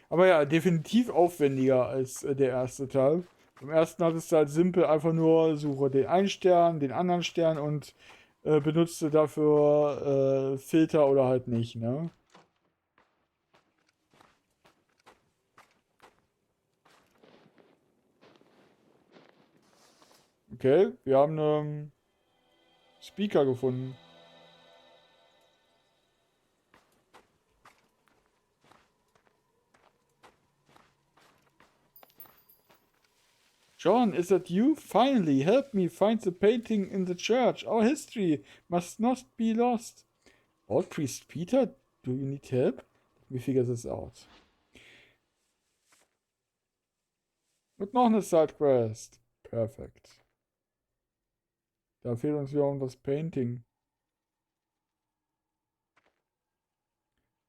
Aber ja, definitiv aufwendiger als der erste Teil. Beim ersten hattest du halt simpel einfach nur suche den einen Stern, den anderen Stern und benutze dafür Filter oder halt nicht, ne? Okay, wir haben einen Speaker gefunden. John, is that you? Finally, help me find the painting in the church. Our history must not be lost. Old Priest Peter, do you need help? Let me figure this out. Und noch eine Sidequest. Perfekt. Da fehlt uns wiederum das Painting.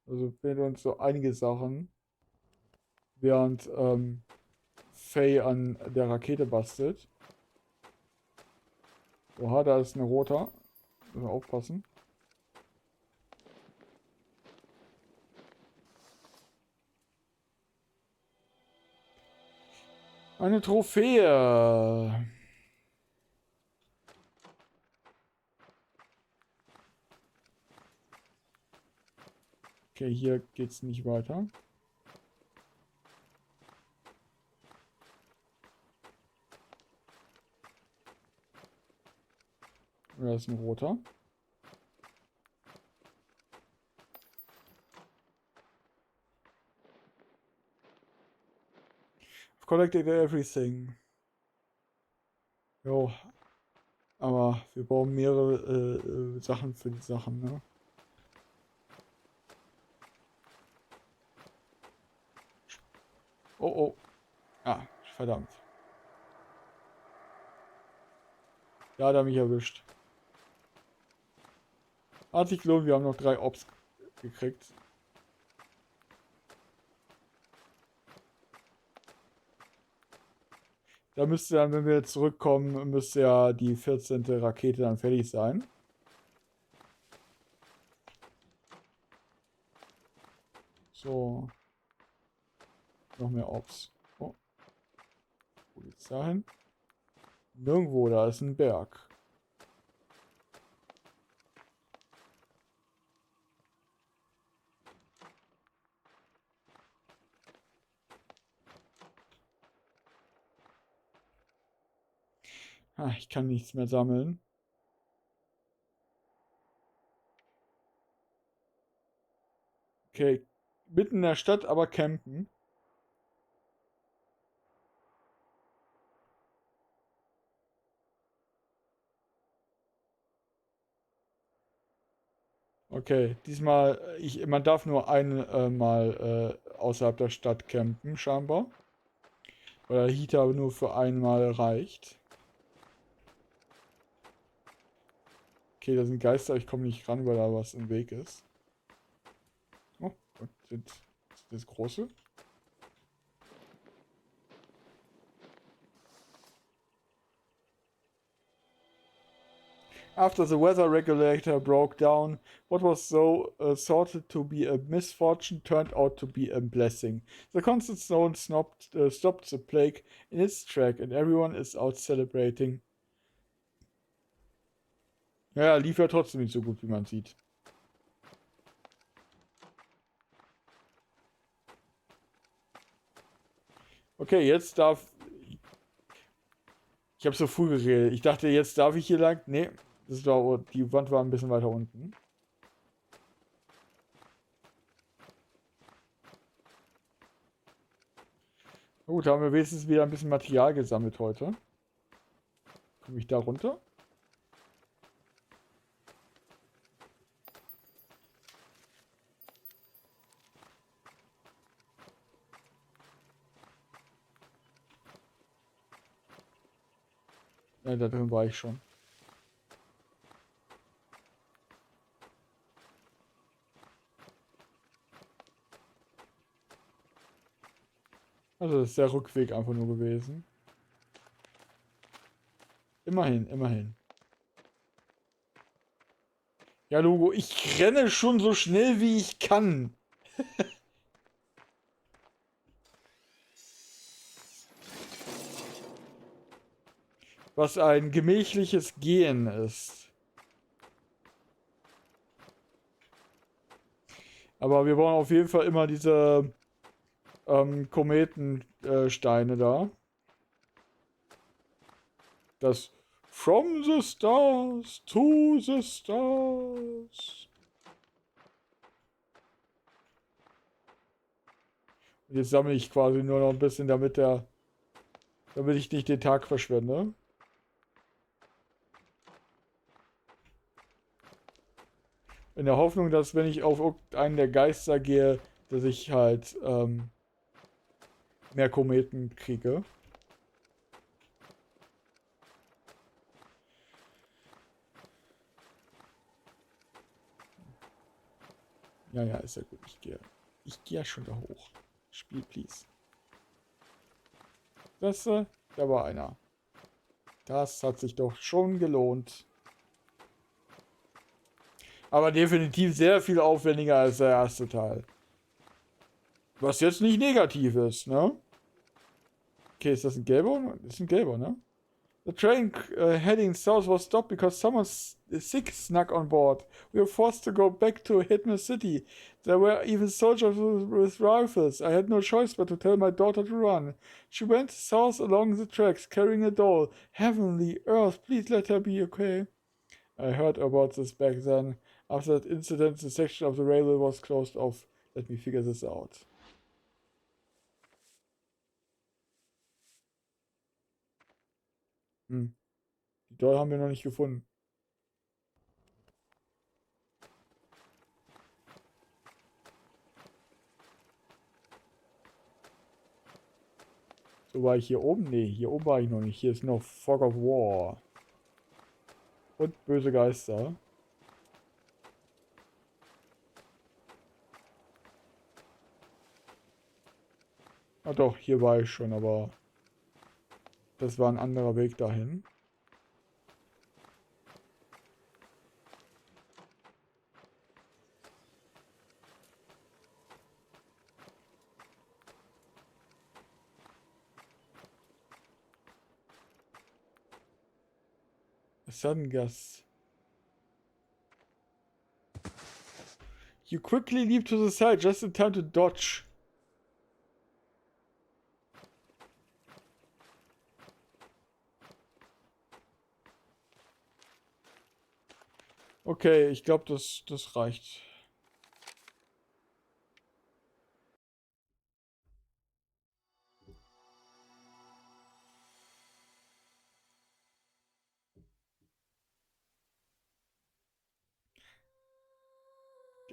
Also fehlen uns so einige Sachen. Während Faye an der Rakete bastelt. Oha, da ist eine roter. Müssen wir aufpassen. Eine Trophäe. Okay, hier geht's nicht weiter. Da ist ein roter. I've collected everything. Jo, aber wir brauchen mehrere Sachen für die Sachen, ne? Oh, oh. Ah, verdammt. Ja, da hat er mich erwischt. Hat sich gelohnt, wir haben noch 3 Ops gekriegt. Da müsste dann, wenn wir zurückkommen, müsste ja die 14. Rakete dann fertig sein. So. Noch mehr Ops. Oh. Wo geht's da hin? Nirgendwo, da ist ein Berg. Ah, ich kann nichts mehr sammeln. Okay. Mitten in der Stadt, aber campen. Okay, diesmal, man darf nur einmal außerhalb der Stadt campen, scheinbar. Weil der Heater nur für einmal reicht. Okay, da sind Geister, ich komme nicht ran, weil da was im Weg ist. Oh, sind das große? After the weather regulator broke down, what was so thought to be a misfortune turned out to be a blessing. The constant snow stopped the plague in its track and everyone is out celebrating. Ja, lief ja trotzdem nicht so gut, wie man sieht. Okay, jetzt darf... Ich habe so früh geredet. Ich dachte, jetzt darf ich hier lang. Nee, die Wand war ein bisschen weiter unten. Na gut, da haben wir wenigstens wieder ein bisschen Material gesammelt heute. Komme ich da runter? Ja, da drin war ich schon. Also das ist der Rückweg einfach nur gewesen. Immerhin, immerhin. Ja, Logo, ich renne schon so schnell wie ich kann. Was ein gemächliches Gehen ist. Aber wir brauchen auf jeden Fall immer diese Kometensteine da. Das From the Stars to the Stars. Und jetzt sammle ich quasi nur noch ein bisschen, damit ich nicht den Tag verschwende. In der Hoffnung, dass wenn ich auf irgendeinen der Geister gehe, dass ich halt mehr Kometen kriege. Ja, ja, ist ja gut. Ich gehe ja schon da hoch. Spiel, please. Das, da war einer. Das hat sich doch schon gelohnt. Aber definitiv sehr viel aufwendiger als der erste Teil. Was jetzt nicht negativ ist, ne? Okay, ist das ein gelber? Das ist ein gelber, ne? The train heading south was stopped because someone sick snuck on board. We were forced to go back to Hitman City. There were even soldiers with rifles. I had no choice but to tell my daughter to run. She went south along the tracks, carrying a doll. Heavenly Earth, please let her be okay. I heard about this back then. After that incident, the section of the railway was closed off. Let me figure this out. Hm. Die Doll haben wir noch nicht gefunden. So, war ich hier oben? Nee, hier oben war ich noch nicht. Hier ist noch Fog of War. Und böse Geister. Ah doch, hier war ich schon, aber das war ein anderer Weg dahin. Sudden gas. You quickly leap to the side just in time to dodge. Okay, ich glaube, das reicht.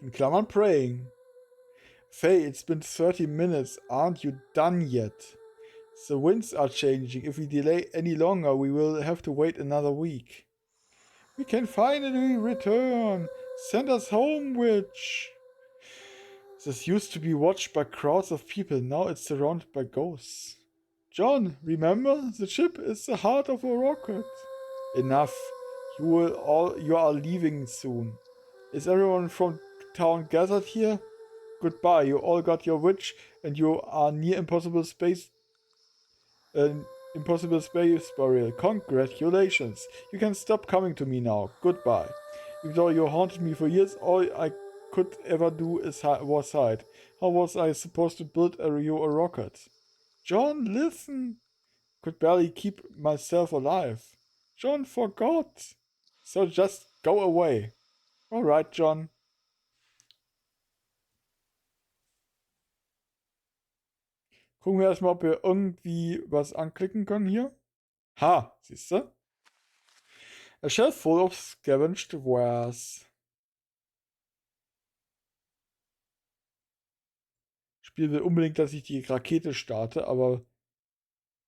In Klammern praying. Faye, it's been 30 minutes. Aren't you done yet? The winds are changing. If we delay any longer, we will have to wait another week. We can finally return. Send us home, witch. This used to be watched by crowds of people. Now it's surrounded by ghosts. John, remember? The ship is the heart of a rocket. Enough. You are leaving soon. Is everyone from town gathered here? Goodbye. You all got your witch and you are near impossible space burial. Congratulations. You can stop coming to me now. Goodbye. Even though you haunted me for years, all I could ever do was hide. How was I supposed to build you a rocket? John, listen. Could barely keep myself alive. John forgot. So just go away. Alright, John. Gucken wir erstmal, ob wir irgendwie was anklicken können hier. Ha, siehst du? A shelf full of scavenged wares. Spiel will unbedingt, dass ich die Rakete starte, aber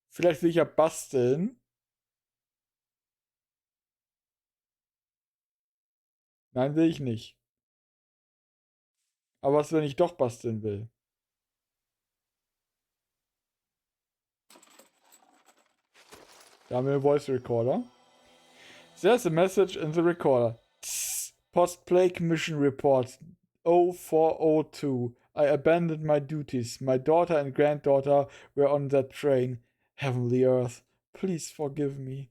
vielleicht will ich ja basteln. Nein, will ich nicht. Aber was, wenn ich doch basteln will? Da haben wir einen Voice Recorder. There's a message in the recorder. Tss. Post-plague mission report 0402. I abandoned my duties. My daughter and granddaughter were on that train. Heavenly Earth, please forgive me.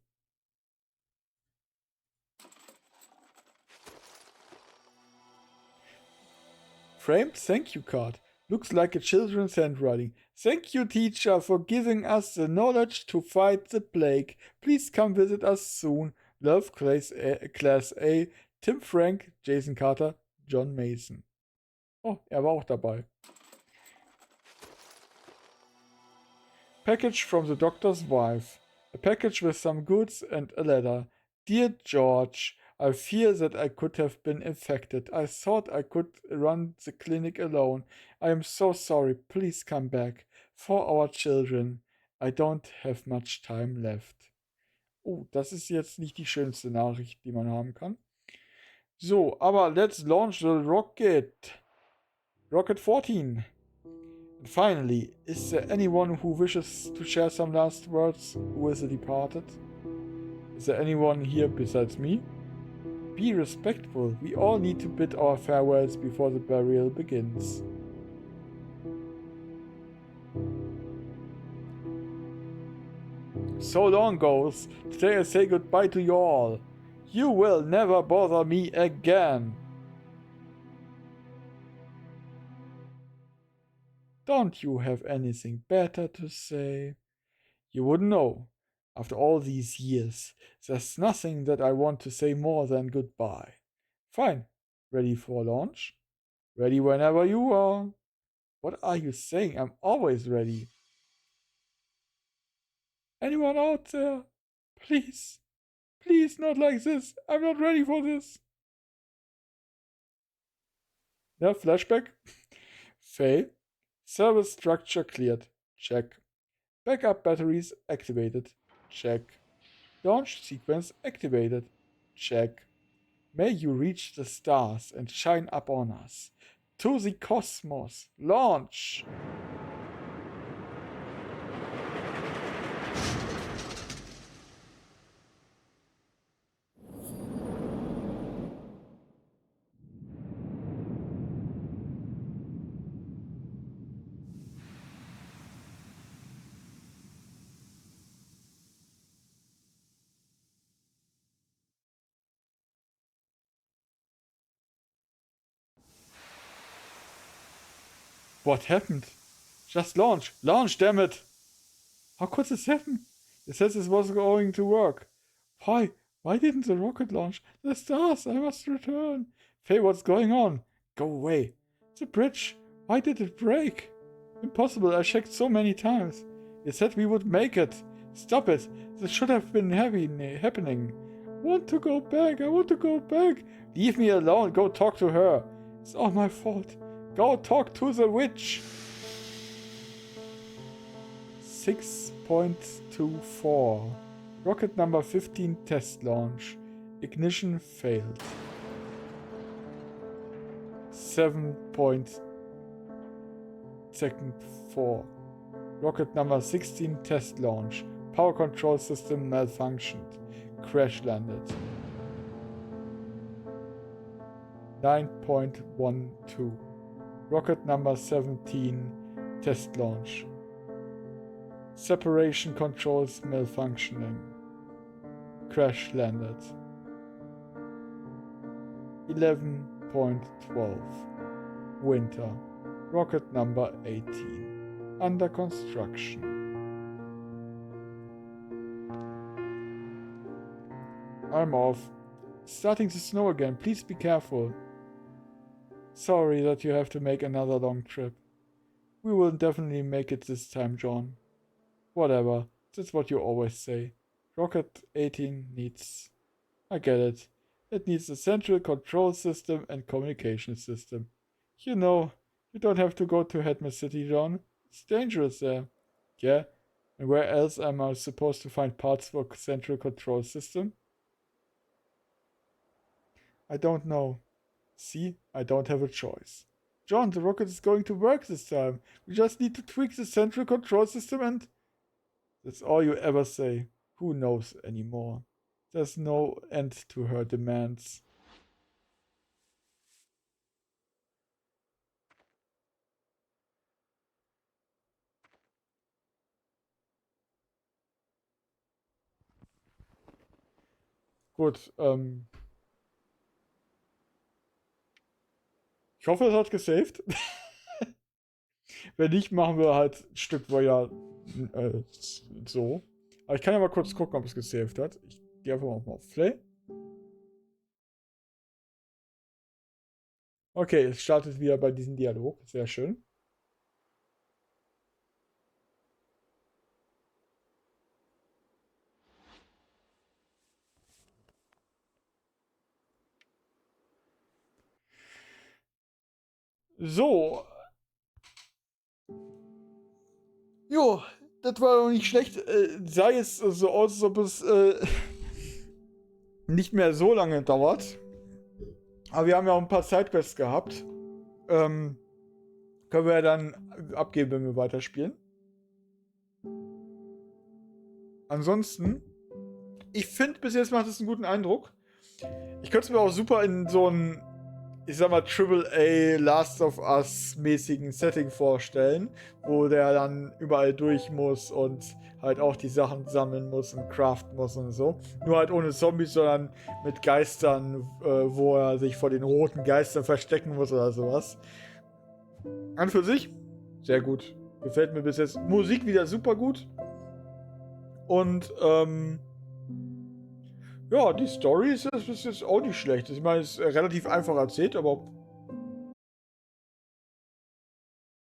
Framed thank you card. Looks like a children's handwriting. Thank you, teacher, for giving us the knowledge to fight the plague. Please come visit us soon. Love, Class A, Tim Frank, Jason Carter, John Mason. Oh, er war auch dabei. Package from the doctor's wife. A package with some goods and a letter. Dear George, I fear that I could have been infected. I thought I could run the clinic alone. I am so sorry. Please come back. For our children. I don't have much time left. Oh, das ist jetzt nicht die schönste Nachricht, die man haben kann. So, aber let's launch the rocket. Rocket 14. And finally, is there anyone who wishes to share some last words who is departed? Is there anyone here besides me? Be respectful. We all need to bid our farewells before the burial begins. So long, ghosts. Today I say goodbye to you all. You will never bother me again. Don't you have anything better to say? You wouldn't know. After all these years, there's nothing that I want to say more than goodbye. Fine. Ready for launch? Ready whenever you are. What are you saying? I'm always ready. Anyone out there? Please. Please, not like this. I'm not ready for this. Yeah, flashback. Faye. Service structure cleared. Check. Backup batteries activated. Check. Launch sequence activated. Check. May you reach the stars and shine upon us. To the cosmos. Launch! What happened? Just launch. Launch, damn it! How could this happen? It says this was going to work. Why? Why didn't the rocket launch? The stars! I must return! Faye, what's going on? Go away. The bridge! Why did it break? Impossible, I checked so many times. You said we would make it. Stop it. This should have been happening. I want to go back. I want to go back. Leave me alone. Go talk to her. It's all my fault. Go talk to the witch. 6.24. Rocket number 15 test launch. Ignition failed. 7.4. Rocket number 16 test launch. Power control system malfunctioned. Crash landed. 9.12. Rocket number 17 test launch. Separation controls malfunctioning. Crash landed. 11.12. Winter. Rocket number 18. Under construction. I'm off. It's starting to snow again. Please be careful. Sorry that you have to make another long trip. We will definitely make it this time, John. Whatever. That's what you always say. Rocket 18 needs... I get it. It needs a central control system and communication system. You know, you don't have to go to Hetman City, John. It's dangerous there. Yeah? And where else am I supposed to find parts for a central control system? I don't know. See, I don't have a choice. John, the rocket is going to work this time. We just need to tweak the central control system and... That's all you ever say. Who knows anymore? There's no end to her demands. Gut, ich hoffe, es hat gesaved. Wenn nicht, machen wir halt ein Stück weiter so. Aber ich kann ja mal kurz gucken, ob es gesaved hat. Ich gehe einfach mal auf Play. Okay, es startet wieder bei diesem Dialog. Sehr schön. So. Jo, das war doch nicht schlecht. Sah jetzt so aus, als ob es nicht mehr so lange dauert. Aber wir haben ja auch ein paar Sidequests gehabt. Ähm, können wir ja dann abgeben, wenn wir weiterspielen. Ansonsten, ich finde, bis jetzt macht es einen guten Eindruck. Ich könnte es mir auch super in so ein, ich sag mal, AAA Last of Us mäßigen Setting vorstellen, wo der dann überall durch muss und halt auch die Sachen sammeln muss und craften muss und so. Nur halt ohne Zombies, sondern mit Geistern, wo er sich vor den roten Geistern verstecken muss oder sowas. An für sich, sehr gut. Gefällt mir bis jetzt. Musik wieder super gut. Und, ja, die Story ist jetzt auch nicht schlecht. Ich meine, es ist relativ einfach erzählt, aber